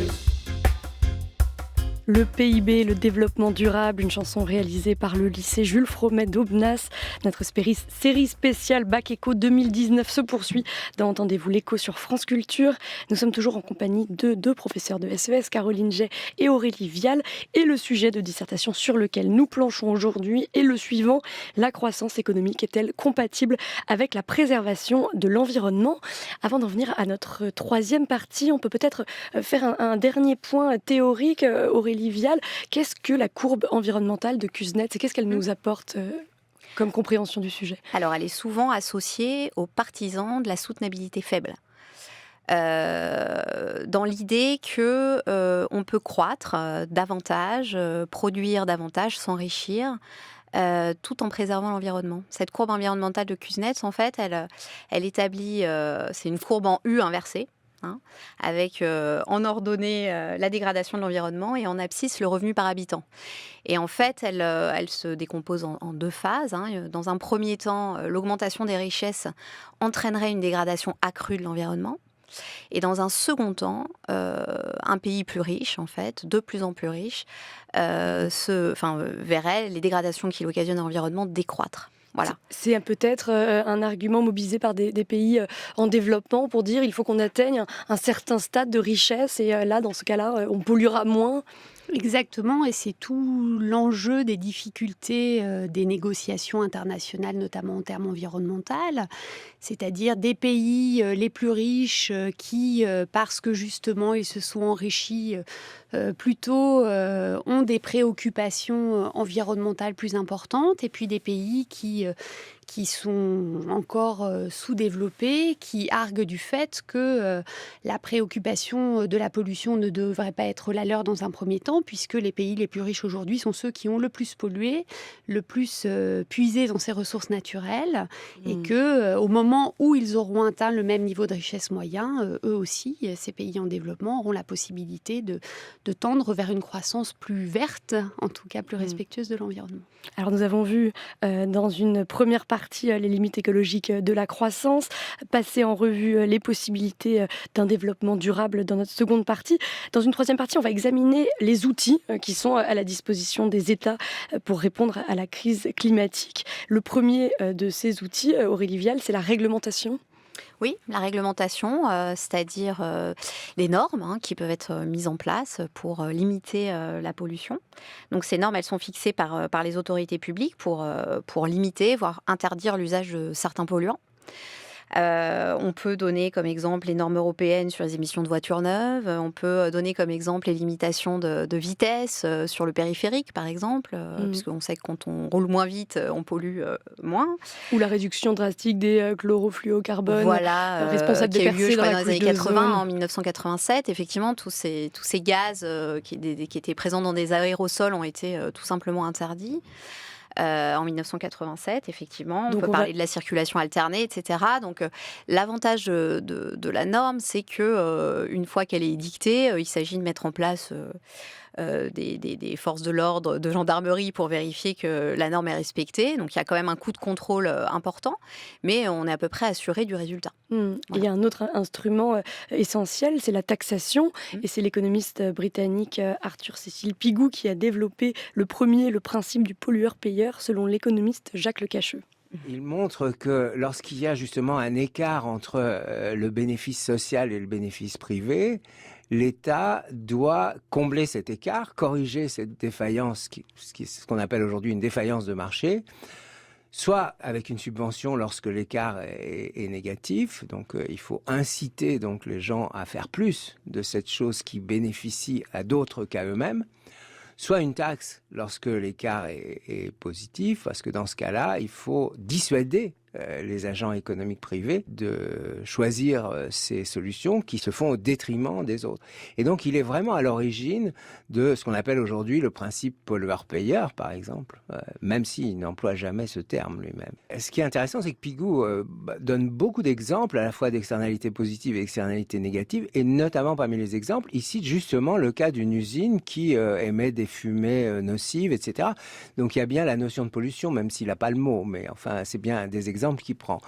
S1: Le PIB, le développement durable, une chanson réalisée par le lycée Jules Fromet d'Aubenas. Notre série spéciale Bac Éco 2019 se poursuit dans Entendez-vous l'écho sur France Culture. Nous sommes toujours en compagnie de deux professeurs de SES, Caroline Jay et Aurélie Vial. Et le sujet de dissertation sur lequel nous planchons aujourd'hui est le suivant: la croissance économique est-elle compatible avec la préservation de l'environnement? Avant d'en venir à notre troisième partie, on peut peut-être faire un dernier point théorique. Aurélie Vial, qu'est-ce que la courbe environnementale de Kuznets et qu'est-ce qu'elle nous apporte comme compréhension du sujet?
S4: Alors, elle est souvent associée aux partisans de la soutenabilité faible. Dans l'idée que on peut croître davantage, produire davantage, s'enrichir, tout en préservant l'environnement. Cette courbe environnementale de Kuznets, en fait, elle établit, c'est une courbe en U inversée, avec en ordonnée la dégradation de l'environnement et en abscisse le revenu par habitant. Et en fait, elle se décompose en deux phases. Dans un premier temps, l'augmentation des richesses entraînerait une dégradation accrue de l'environnement. Et dans un second temps, un pays plus riche, en fait, de plus en plus riche, verrait les dégradations qu'il occasionne à l'environnement décroître. Voilà.
S1: C'est peut-être un argument mobilisé par des pays en développement pour dire il faut qu'on atteigne un certain stade de richesse et là, dans ce cas-là, on polluera moins.
S3: Exactement, et c'est tout l'enjeu des difficultés des négociations internationales, notamment en termes environnementaux, c'est-à-dire des pays les plus riches qui, parce que justement ils se sont enrichis plutôt, ont des préoccupations environnementales plus importantes, et puis des pays qui sont encore sous-développés, qui arguent du fait que la préoccupation de la pollution ne devrait pas être la leur dans un premier temps, puisque les pays les plus riches aujourd'hui sont ceux qui ont le plus pollué, le plus puisé dans ces ressources naturelles, et que au moment où ils auront atteint le même niveau de richesse moyen, eux aussi, ces pays en développement, auront la possibilité de tendre vers une croissance plus verte, en tout cas plus respectueuse de l'environnement.
S1: Alors nous avons vu dans une première partie les limites écologiques de la croissance, passer en revue les possibilités d'un développement durable dans notre seconde partie. Dans une troisième partie, on va examiner les outils qui sont à la disposition des États pour répondre à la crise climatique. Le premier de ces outils, Aurélie Vial, c'est la réglementation.
S4: Oui, la réglementation, c'est-à-dire les normes qui peuvent être mises en place pour limiter la pollution. Donc ces normes, elles sont fixées par les autorités publiques pour limiter, voire interdire l'usage de certains polluants. On peut donner comme exemple les normes européennes sur les émissions de voitures neuves. On peut donner comme exemple les limitations de vitesse sur le périphérique, par exemple, puisqu'on sait que quand on roule moins vite, on pollue moins.
S1: Ou la réduction drastique des chlorofluorocarbones, responsables
S4: qui
S1: des
S4: a eu lieu,
S1: percées dans
S4: dans
S1: la
S4: les
S1: couche
S4: années 80,
S1: d'ozone.
S4: en 1987. Effectivement, tous ces gaz qui étaient présents dans des aérosols ont été tout simplement interdits. En 1987, effectivement. On peut parler de la circulation alternée, etc. Donc, l'avantage de la norme, c'est que une fois qu'elle est édictée, il s'agit de mettre en place des forces de l'ordre, de gendarmerie pour vérifier que la norme est respectée. Donc, il y a quand même un coût de contrôle important, mais on est à peu près assuré du résultat.
S1: Voilà. Il y a un autre instrument essentiel, c'est la taxation. Et c'est l'économiste britannique Arthur Cecil Pigou qui a développé le principe du pollueur-payeur, selon l'économiste Jacques Lecacheux.
S10: Il montre que lorsqu'il y a justement un écart entre le bénéfice social et le bénéfice privé, l'État doit combler cet écart, corriger cette défaillance, ce qu'on appelle aujourd'hui une défaillance de marché, soit avec une subvention lorsque l'écart est négatif, donc il faut inciter donc les gens à faire plus de cette chose qui bénéficie à d'autres qu'à eux-mêmes, soit une taxe lorsque l'écart est positif, parce que dans ce cas-là, il faut dissuader les agents économiques privés de choisir ces solutions qui se font au détriment des autres. Et donc, il est vraiment à l'origine de ce qu'on appelle aujourd'hui le principe pollueur-payeur, par exemple, même s'il n'emploie jamais ce terme lui-même. Ce qui est intéressant, c'est que Pigou donne beaucoup d'exemples, à la fois d'externalités positives et d'externalités négatives, et notamment parmi les exemples, il cite justement le cas d'une usine qui émet des fumées nocives, etc. Donc, il y a bien la notion de pollution, même s'il n'a pas le mot, mais enfin, c'est bien des exemples qu'il prend.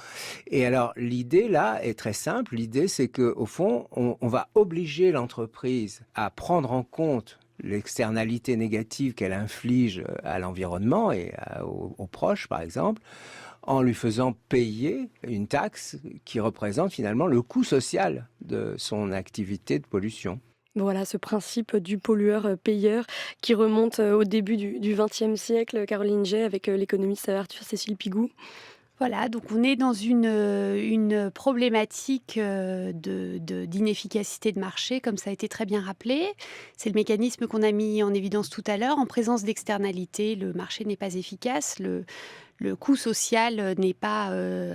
S10: Et alors, l'idée, là, est très simple. L'idée, c'est qu'au fond, on va obliger l'entreprise à prendre en compte l'externalité négative qu'elle inflige à l'environnement et aux proches, par exemple, en lui faisant payer une taxe qui représente finalement le coût social de son activité de pollution.
S1: Voilà, ce principe du pollueur-payeur qui remonte au début du XXe siècle, Caroline Jay, avec l'économiste Arthur Cecil Pigou.
S3: Voilà, donc on est dans une problématique d'inefficacité de marché, comme ça a été très bien rappelé. C'est le mécanisme qu'on a mis en évidence tout à l'heure. En présence d'externalités, le marché n'est pas efficace. Le coût social n'est pas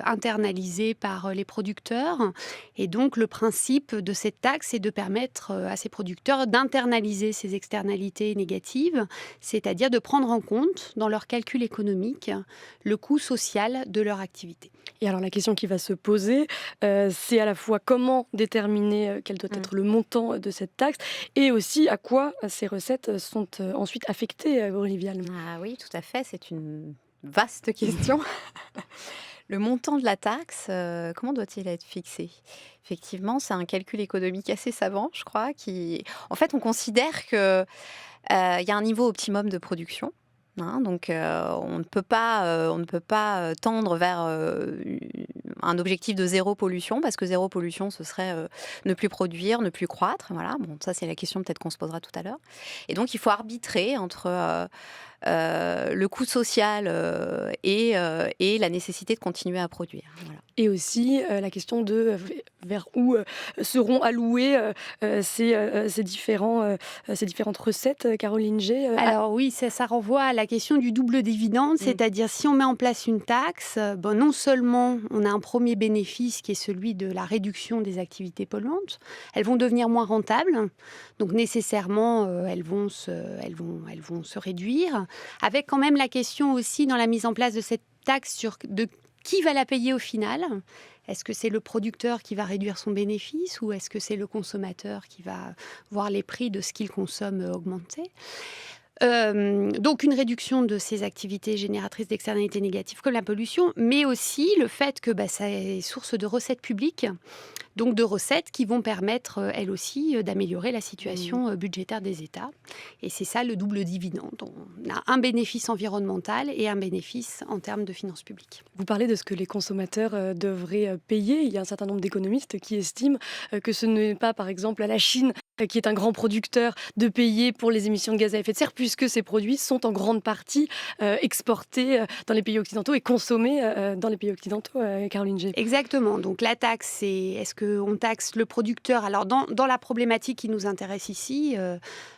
S3: internalisé par les producteurs. Et donc, le principe de cette taxe est de permettre à ces producteurs d'internaliser ces externalités négatives, c'est-à-dire de prendre en compte, dans leur calcul économique, le coût social de leur activité.
S1: Et alors, la question qui va se poser, c'est à la fois comment déterminer quel doit être le montant de cette taxe et aussi à quoi ces recettes sont ensuite affectées, Aurélie Vial.
S4: Ah oui, tout à fait, c'est une vaste question. Le montant de la taxe, comment doit-il être fixé ? Effectivement, c'est un calcul économique assez savant, je crois. En fait, on considère qu'il y a un niveau optimum de production. Donc, on ne peut pas tendre vers un objectif de zéro pollution, parce que zéro pollution, ce serait ne plus produire, ne plus croître. Voilà. Bon, ça, c'est la question peut-être qu'on se posera tout à l'heure. Et donc, il faut arbitrer entre le coût social et la nécessité de continuer à produire. Voilà.
S1: Et aussi la question de vers où seront allouées ces différentes recettes, Caroline G.
S3: Alors oui, ça renvoie à la question du double dividende, c'est-à-dire si on met en place une taxe, non seulement on a un premier bénéfice qui est celui de la réduction des activités polluantes, elles vont devenir moins rentables, donc nécessairement elles vont se réduire, avec quand même la question aussi dans la mise en place de cette taxe de qui va la payer au final ? Est-ce que c'est le producteur qui va réduire son bénéfice ou est-ce que c'est le consommateur qui va voir les prix de ce qu'il consomme augmenter ? Donc une réduction de ces activités génératrices d'externalités négatives comme la pollution, mais aussi le fait que ça est source de recettes publiques, donc de recettes qui vont permettre, elles aussi, d'améliorer la situation budgétaire des États. Et c'est ça le double dividende. On a un bénéfice environnemental et un bénéfice en termes de finances publiques.
S1: Vous parlez de ce que les consommateurs devraient payer. Il y a un certain nombre d'économistes qui estiment que ce n'est pas, par exemple, à la Chine, qui est un grand producteur, de payer pour les émissions de gaz à effet de serre, puisque ces produits sont en grande partie exportés dans les pays occidentaux et consommés dans les pays occidentaux, Caroline G.
S3: Exactement. Donc la taxe, c'est est-ce qu'on taxe le producteur ? Alors dans la problématique qui nous intéresse ici,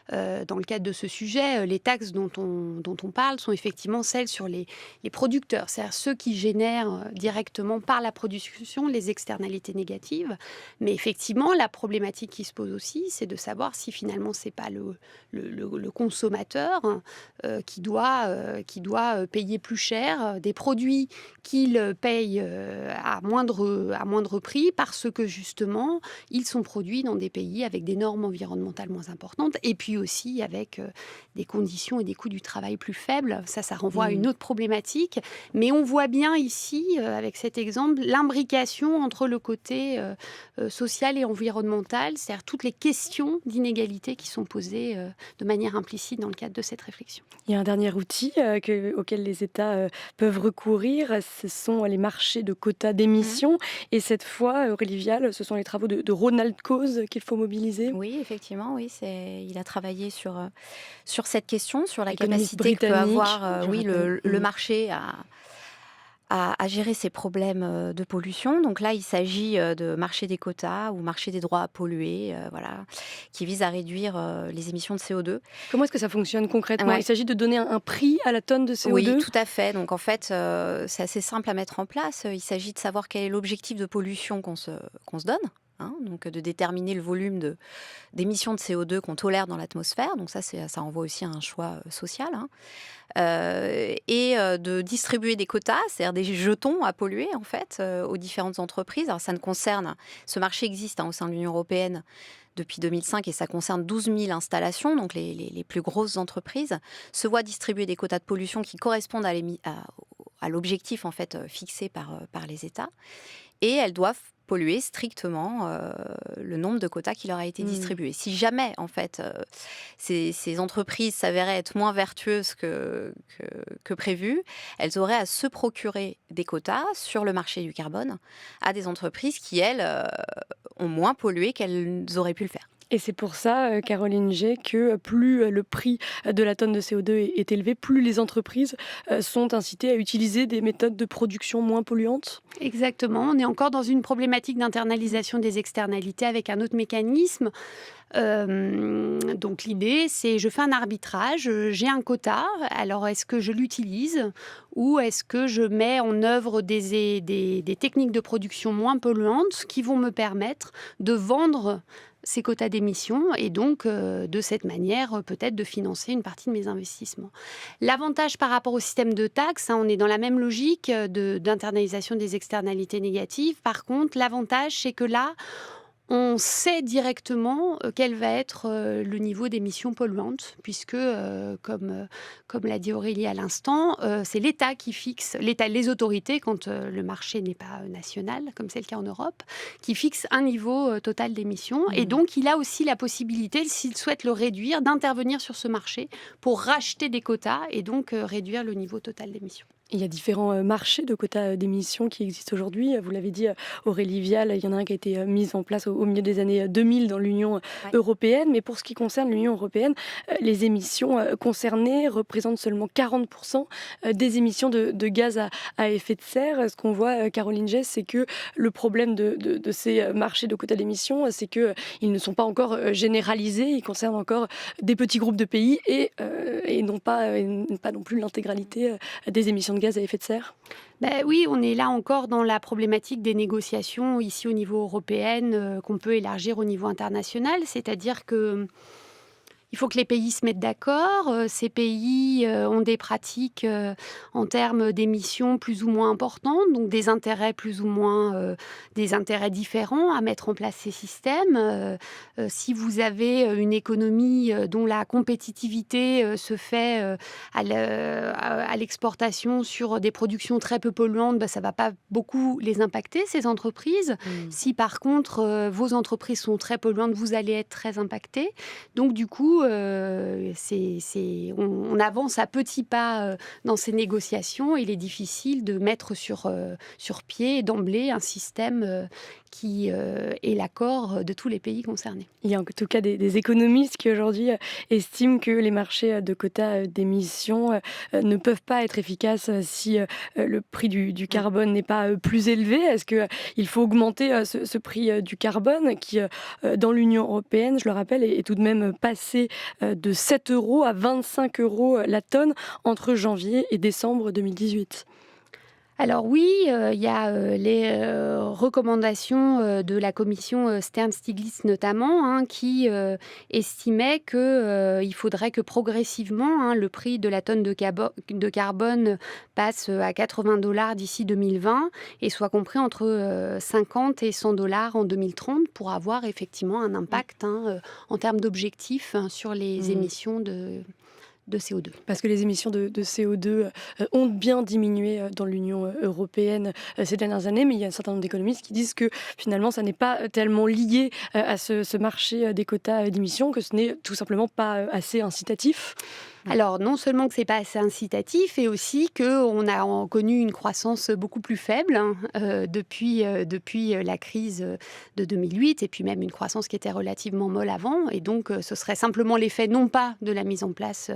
S3: dans le cadre de ce sujet, les taxes dont on parle sont effectivement celles sur les producteurs, c'est-à-dire ceux qui génèrent directement par la production les externalités négatives. Mais effectivement, la problématique qui se pose aussi, c'est de savoir si finalement c'est pas le consommateur qui doit payer plus cher des produits qu'il paye à moindre prix parce que justement ils sont produits dans des pays avec des normes environnementales moins importantes et puis aussi avec des conditions et des coûts du travail plus faibles. Ça renvoie à une autre problématique. Mais on voit bien ici, avec cet exemple, l'imbrication entre le côté social et environnemental, c'est-à-dire toutes les questions d'inégalité qui sont posées de manière implicite dans le cadre de cette réflexion.
S1: Il y a un dernier outil auquel les États peuvent recourir, ce sont les marchés de quotas d'émissions. Et cette fois, Aurélie Vial, ce sont les travaux de Ronald Coase qu'il faut mobiliser.
S4: Oui, effectivement, oui, il a travaillé sur cette question, sur la
S1: Économiste
S4: capacité que peut avoir
S1: britannique,
S4: le marché à gérer ces problèmes de pollution. Donc là, il s'agit de marché des quotas ou marché des droits à polluer, qui vise à réduire les émissions de CO2.
S1: Comment est-ce que ça fonctionne concrètement ?
S4: Ouais.
S1: Il s'agit de donner un prix à la tonne de CO2 ?
S4: Oui, tout à fait. Donc en fait, c'est assez simple à mettre en place. Il s'agit de savoir quel est l'objectif de pollution qu'on se donne. Donc de déterminer le volume d'émissions de CO2 qu'on tolère dans l'atmosphère. Donc ça renvoie aussi à un choix social. Et de distribuer des quotas, c'est-à-dire des jetons à polluer en fait, aux différentes entreprises. Alors ça ne concerne, ce marché existe au sein de l'Union européenne depuis 2005 et ça concerne 12 000 installations, donc les plus grosses entreprises se voient distribuer des quotas de pollution qui correspondent à l'objectif en fait fixé par les États, et elles doivent polluer strictement le nombre de quotas qui leur a été distribué. Si jamais, en fait, ces entreprises s'avéraient être moins vertueuses que prévu, elles auraient à se procurer des quotas sur le marché du carbone à des entreprises qui, elles, ont moins pollué qu'elles auraient pu le faire.
S1: Et c'est pour ça, Caroline G, que plus le prix de la tonne de CO2 est élevé, plus les entreprises sont incitées à utiliser des méthodes de production moins polluantes.
S3: Exactement. On est encore dans une problématique d'internalisation des externalités avec un autre mécanisme. Donc l'idée, c'est je fais un arbitrage, j'ai un quota, alors est-ce que je l'utilise ou est-ce que je mets en œuvre des techniques de production moins polluantes qui vont me permettre de vendre ces quotas d'émissions et donc de cette manière peut-être de financer une partie de mes investissements. L'avantage par rapport au système de taxes, on est dans la même logique d'internalisation des externalités négatives. Par contre, l'avantage, c'est que là, on sait directement quel va être le niveau d'émissions polluantes, puisque, comme l'a dit Aurélie à l'instant, c'est l'État qui fixe, les autorités, quand le marché n'est pas national, comme c'est le cas en Europe, qui fixe un niveau total d'émissions. Et donc, il a aussi la possibilité, s'il souhaite le réduire, d'intervenir sur ce marché pour racheter des quotas et donc réduire le niveau total d'émissions.
S1: Il y a différents marchés de quotas d'émissions qui existent aujourd'hui. Vous l'avez dit, Aurélie Vial, il y en a un qui a été mis en place au milieu des années 2000 dans l'Union européenne. Mais pour ce qui concerne l'Union européenne, les émissions concernées représentent seulement 40% des émissions de gaz à effet de serre. Ce qu'on voit, Caroline Jess, c'est que le problème de ces marchés de quotas d'émissions, c'est qu'ils ne sont pas encore généralisés. Ils concernent encore des petits groupes de pays et non pas non plus l'intégralité des émissions de gaz à effet de serre.
S3: Oui, on est là encore dans la problématique des négociations ici au niveau européen qu'on peut élargir au niveau international, c'est-à-dire que il faut que les pays se mettent d'accord. Ces pays ont des pratiques en termes d'émissions plus ou moins importantes, donc des intérêts plus ou moins des intérêts différents à mettre en place ces systèmes. Si vous avez une économie dont la compétitivité se fait à l'exportation sur des productions très peu polluantes, ça ne va pas beaucoup les impacter, ces entreprises. Si par contre vos entreprises sont très polluantes, vous allez être très impactés. Donc du coup, on avance à petits pas dans ces négociations. Il est difficile de mettre sur pied d'emblée un système qui est l'accord de tous les pays concernés.
S1: Il y a en tout cas des économistes qui aujourd'hui estiment que les marchés de quotas d'émissions ne peuvent pas être efficaces si le prix du carbone n'est pas plus élevé. Est-ce qu'il faut augmenter ce prix du carbone qui, dans l'Union européenne, je le rappelle, est tout de même passé de 7 € à 25 € la tonne entre janvier et décembre 2018 ?
S3: Alors oui, il y a les recommandations de la commission Stern-Stiglitz notamment, qui estimait qu'il faudrait que progressivement le prix de la tonne de carbone passe à 80 $ d'ici 2020 et soit compris entre 50 et 100 $ en 2030 pour avoir effectivement un impact en termes d'objectifs sur les émissions de CO2.
S1: Parce que les émissions de CO2 ont bien diminué dans l'Union européenne ces dernières années, mais il y a un certain nombre d'économistes qui disent que finalement ça n'est pas tellement lié à ce marché des quotas d'émissions, que ce n'est tout simplement pas assez incitatif.
S3: Alors, non seulement que ce n'est pas assez incitatif, et aussi qu'on a connu une croissance beaucoup plus faible depuis la crise de 2008, et puis même une croissance qui était relativement molle avant. Et donc, ce serait simplement l'effet, non pas de la mise en place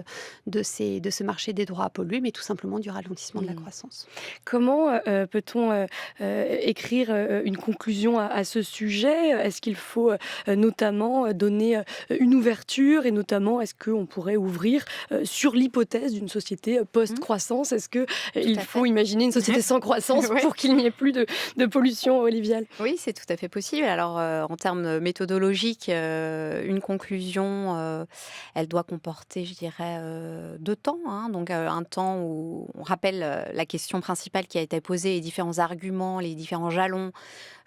S3: de ce marché des droits à polluer, mais tout simplement du ralentissement de la croissance.
S1: Comment peut-on écrire une conclusion à ce sujet ? Est-ce qu'il faut notamment donner une ouverture, et notamment, est-ce qu'on pourrait ouvrir sur l'hypothèse d'une société post-croissance? Est-ce qu'il faut imaginer une société sans croissance pour qu'il n'y ait plus de pollution, Olivial?
S4: Oui, c'est tout à fait possible. Alors, en termes méthodologiques, une conclusion, elle doit comporter, je dirais, 2 temps. Donc, un temps où on rappelle la question principale qui a été posée, les différents arguments, les différents jalons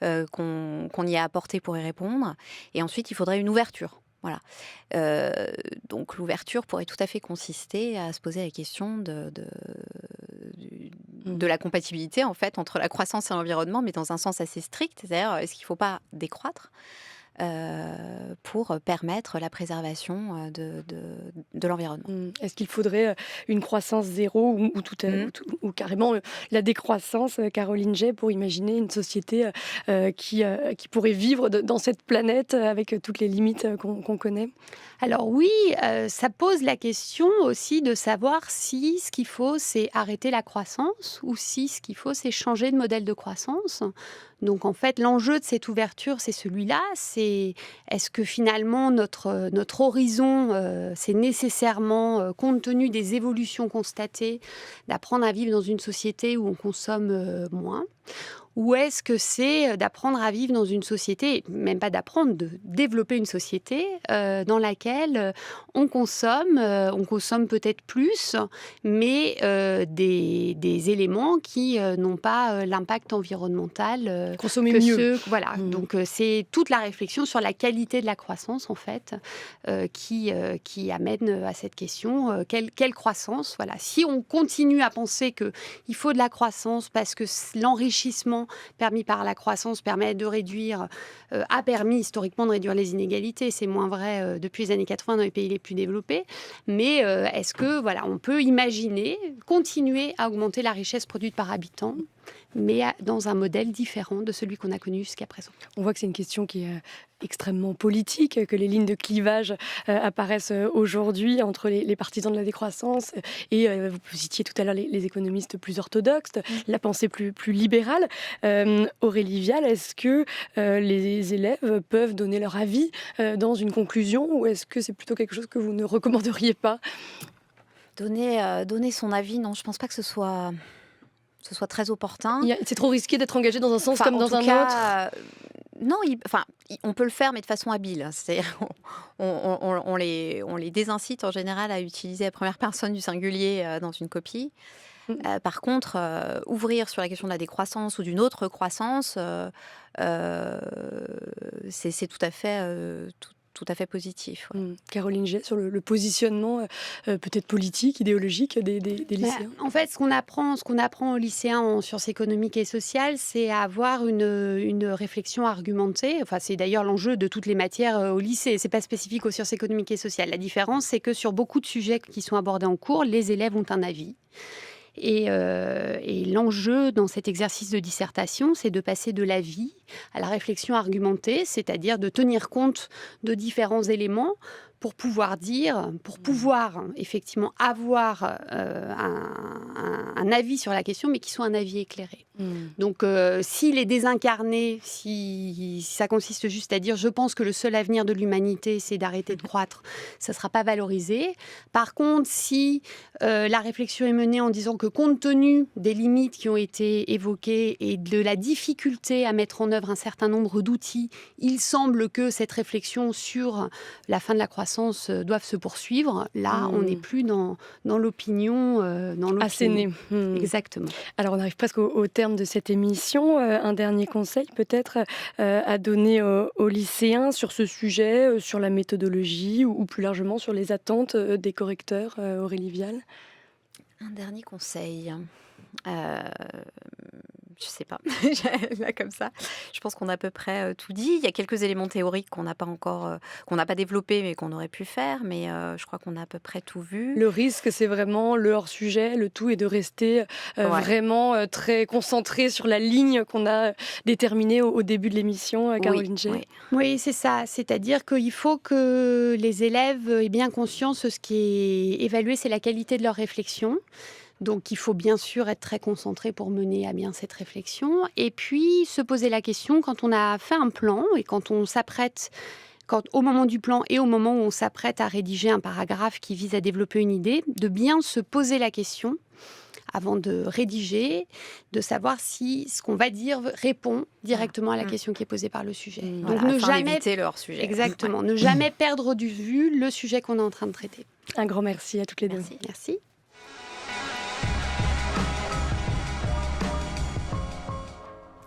S4: qu'on y a apportés pour y répondre. Et ensuite, il faudrait une ouverture. Voilà. Donc l'ouverture pourrait tout à fait consister à se poser la question de la compatibilité en fait entre la croissance et l'environnement, mais dans un sens assez strict. C'est-à-dire, est-ce qu'il ne faut pas décroître pour permettre la préservation de l'environnement.
S1: Est-ce qu'il faudrait une croissance zéro ou carrément la décroissance, Caroline Jay, pour imaginer une société qui pourrait vivre dans cette planète avec toutes les limites qu'on connaît?
S3: Alors oui, ça pose la question aussi de savoir si ce qu'il faut, c'est arrêter la croissance ou si ce qu'il faut, c'est changer de modèle de croissance. Donc en fait, l'enjeu de cette ouverture, c'est celui-là. C'est est-ce que finalement notre horizon, c'est nécessairement, compte tenu des évolutions constatées, d'apprendre à vivre dans une société où on consomme moins ? Ou est-ce que c'est d'apprendre à vivre dans une société, même pas d'apprendre, de développer une société dans laquelle on consomme peut-être plus, mais des éléments qui n'ont pas l'impact environnemental
S1: consommer
S3: que
S1: mieux.
S3: ceux. Voilà. Donc c'est toute la réflexion sur la qualité de la croissance en fait qui amène à cette question. Quelle croissance? Voilà. Si on continue à penser qu'il faut de la croissance parce que l'enrichissement développement permis par la croissance a permis historiquement de réduire les inégalités. C'est moins vrai depuis les années 80 dans les pays les plus développés. Mais est-ce que on peut imaginer continuer à augmenter la richesse produite par habitant, mais dans un modèle différent de celui qu'on a connu jusqu'à présent?
S1: On voit que c'est une question qui est extrêmement politique, que les lignes de clivage apparaissent aujourd'hui entre les partisans de la décroissance et vous citiez tout à l'heure les économistes plus orthodoxes, la pensée plus libérale. Aurélie Vial, est-ce que les élèves peuvent donner leur avis dans une conclusion, ou est-ce que c'est plutôt quelque chose que vous ne recommanderiez pas?
S4: Donner son avis, non, je pense pas que ce soit très opportun.
S1: C'est trop risqué d'être engagé dans un sens comme dans un autre.
S4: Non, on peut le faire, mais de façon habile. C'est-à-dire, on les désincite en général à utiliser la première personne du singulier dans une copie. Par contre, ouvrir sur la question de la décroissance ou d'une autre croissance, c'est tout à fait positif. Ouais.
S1: Caroline Gey, sur le positionnement peut-être politique, idéologique des lycéens.
S3: En fait, ce qu'on apprend aux lycéens en sciences économiques et sociales, c'est à avoir une réflexion argumentée. Enfin, c'est d'ailleurs l'enjeu de toutes les matières au lycée. C'est pas spécifique aux sciences économiques et sociales. La différence, c'est que sur beaucoup de sujets qui sont abordés en cours, les élèves ont un avis. Et l'enjeu dans cet exercice de dissertation, c'est de passer de l'avis à la réflexion argumentée, c'est-à-dire de tenir compte de différents éléments pour pouvoir effectivement avoir un avis sur la question, mais qui soit un avis éclairé. Donc, s'il est désincarné, si ça consiste juste à dire « je pense que le seul avenir de l'humanité, c'est d'arrêter de croître », ça ne sera pas valorisé. Par contre, si la réflexion est menée en disant que compte tenu des limites qui ont été évoquées et de la difficulté à mettre en œuvre un certain nombre d'outils, il semble que cette réflexion sur la fin de la croissance doivent se poursuivre. Là, on n'est plus dans l'opinion.
S1: Assénée.
S3: Exactement.
S1: Alors, on arrive presque au terme de cette émission. Un dernier conseil peut-être à donner aux lycéens sur ce sujet, sur la méthodologie ou plus largement sur les attentes des correcteurs, Aurélie Vial?
S4: Un dernier conseil. Je sais pas, là comme ça. Je pense qu'on a à peu près tout dit. Il y a quelques éléments théoriques qu'on n'a pas développés, mais qu'on aurait pu faire. Mais je crois qu'on a à peu près tout vu.
S1: Le risque, c'est vraiment le hors-sujet. Le tout est de rester vraiment très concentré sur la ligne qu'on a déterminée au début de l'émission, Caroline Gey.
S3: Oui, c'est ça. C'est-à-dire qu'il faut que les élèves aient bien conscience de ce qui est évalué, c'est la qualité de leur réflexion. Donc, il faut bien sûr être très concentré pour mener à bien cette réflexion. Et puis, se poser la question, quand on a fait un plan et quand on s'apprête, au moment du plan et au moment où on s'apprête à rédiger un paragraphe qui vise à développer une idée, de bien se poser la question avant de rédiger, de savoir si ce qu'on va dire répond directement à la question qui est posée par le sujet.
S4: Donc, ne jamais éviter le hors-sujet.
S3: Exactement. Ne jamais perdre de vue le sujet qu'on est en train de traiter.
S1: Un grand merci à toutes les deux.
S3: Merci.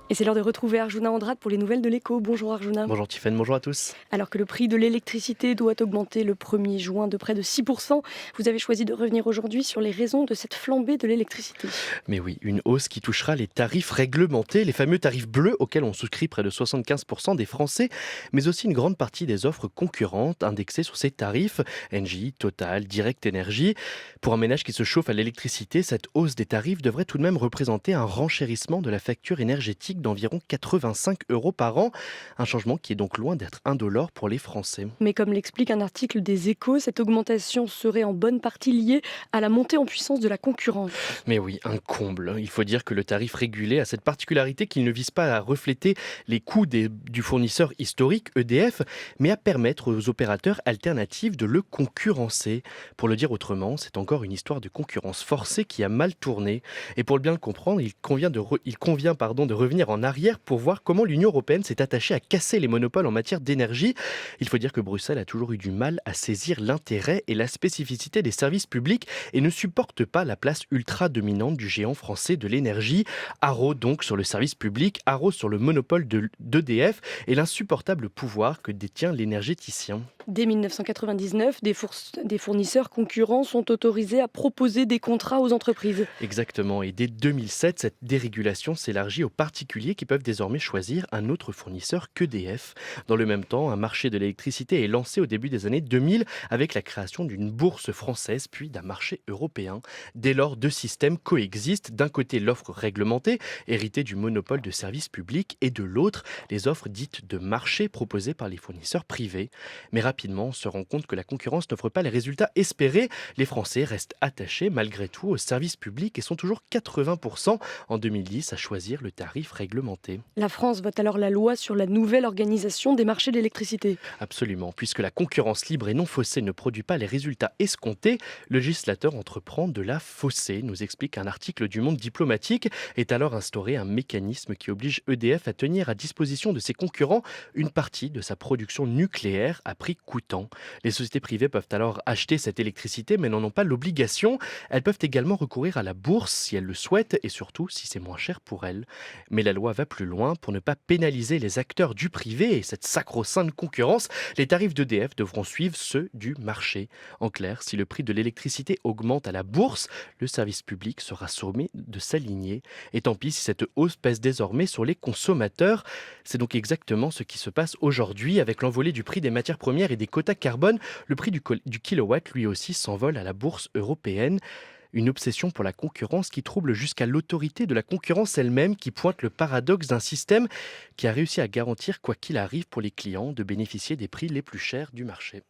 S1: Et c'est l'heure de retrouver Arjuna Andrade pour les nouvelles de l'écho. Bonjour Arjuna.
S11: Bonjour Tiffaine, bonjour à tous.
S1: Alors que le prix de l'électricité doit augmenter le 1er juin de près de 6%, vous avez choisi de revenir aujourd'hui sur les raisons de cette flambée de l'électricité.
S11: Mais oui, une hausse qui touchera les tarifs réglementés, les fameux tarifs bleus auxquels ont souscrit près de 75% des Français, mais aussi une grande partie des offres concurrentes indexées sur ces tarifs, Engie, Total, Direct Énergie. Pour un ménage qui se chauffe à l'électricité, cette hausse des tarifs devrait tout de même représenter un renchérissement de la facture énergétique d'environ 85 € par an. Un changement qui est donc loin d'être indolore pour les Français.
S1: Mais comme l'explique un article des Échos, cette augmentation serait en bonne partie liée à la montée en puissance de la concurrence.
S11: Mais oui, un comble. Il faut dire que le tarif régulé a cette particularité qu'il ne vise pas à refléter les coûts du fournisseur historique, EDF, mais à permettre aux opérateurs alternatifs de le concurrencer. Pour le dire autrement, c'est encore une histoire de concurrence forcée qui a mal tourné. Et pour bien le comprendre, il convient de revenir en arrière pour voir comment l'Union européenne s'est attachée à casser les monopoles en matière d'énergie. Il faut dire que Bruxelles a toujours eu du mal à saisir l'intérêt et la spécificité des services publics et ne supporte pas la place ultra dominante du géant français de l'énergie. Haro donc sur le service public, Haro sur le monopole d'EDF et l'insupportable pouvoir que détient l'énergéticien.
S1: Dès 1999, des fournisseurs concurrents sont autorisés à proposer des contrats aux entreprises.
S11: Exactement, et dès 2007, cette dérégulation s'élargit aux particuliers qui peuvent désormais choisir un autre fournisseur qu'EDF. Dans le même temps, un marché de l'électricité est lancé au début des années 2000 avec la création d'une bourse française puis d'un marché européen. Dès lors, deux systèmes coexistent. D'un côté, l'offre réglementée, héritée du monopole de services publics, et de l'autre, les offres dites de marché proposées par les fournisseurs privés. Mais rapidement, on se rend compte que la concurrence n'offre pas les résultats espérés. Les Français restent attachés malgré tout aux services publics et sont toujours 80% en 2010 à choisir le tarif réglementé.
S1: La France vote alors la loi sur la nouvelle organisation des marchés d'électricité.
S11: Absolument, puisque la concurrence libre et non faussée ne produit pas les résultats escomptés, le législateur entreprend de la fausser, nous explique un article du Monde diplomatique. Est alors instauré un mécanisme qui oblige EDF à tenir à disposition de ses concurrents une partie de sa production nucléaire à prix coûtant. Les sociétés privées peuvent alors acheter cette électricité mais n'en ont pas l'obligation. Elles peuvent également recourir à la bourse si elles le souhaitent et surtout si c'est moins cher pour elles. Mais la loi va plus loin. Pour ne pas pénaliser les acteurs du privé et cette sacro-sainte concurrence, les tarifs d'EDF devront suivre ceux du marché. En clair, si le prix de l'électricité augmente à la bourse, le service public sera sommé de s'aligner. Et tant pis si cette hausse pèse désormais sur les consommateurs. C'est donc exactement ce qui se passe aujourd'hui avec l'envolée du prix des matières premières et des quotas carbone. Le prix du kilowatt, lui aussi, s'envole à la bourse européenne. Une obsession pour la concurrence qui trouble jusqu'à l'autorité de la concurrence elle-même, qui pointe le paradoxe d'un système qui a réussi à garantir, quoi qu'il arrive pour les clients, de bénéficier des prix les plus chers du marché.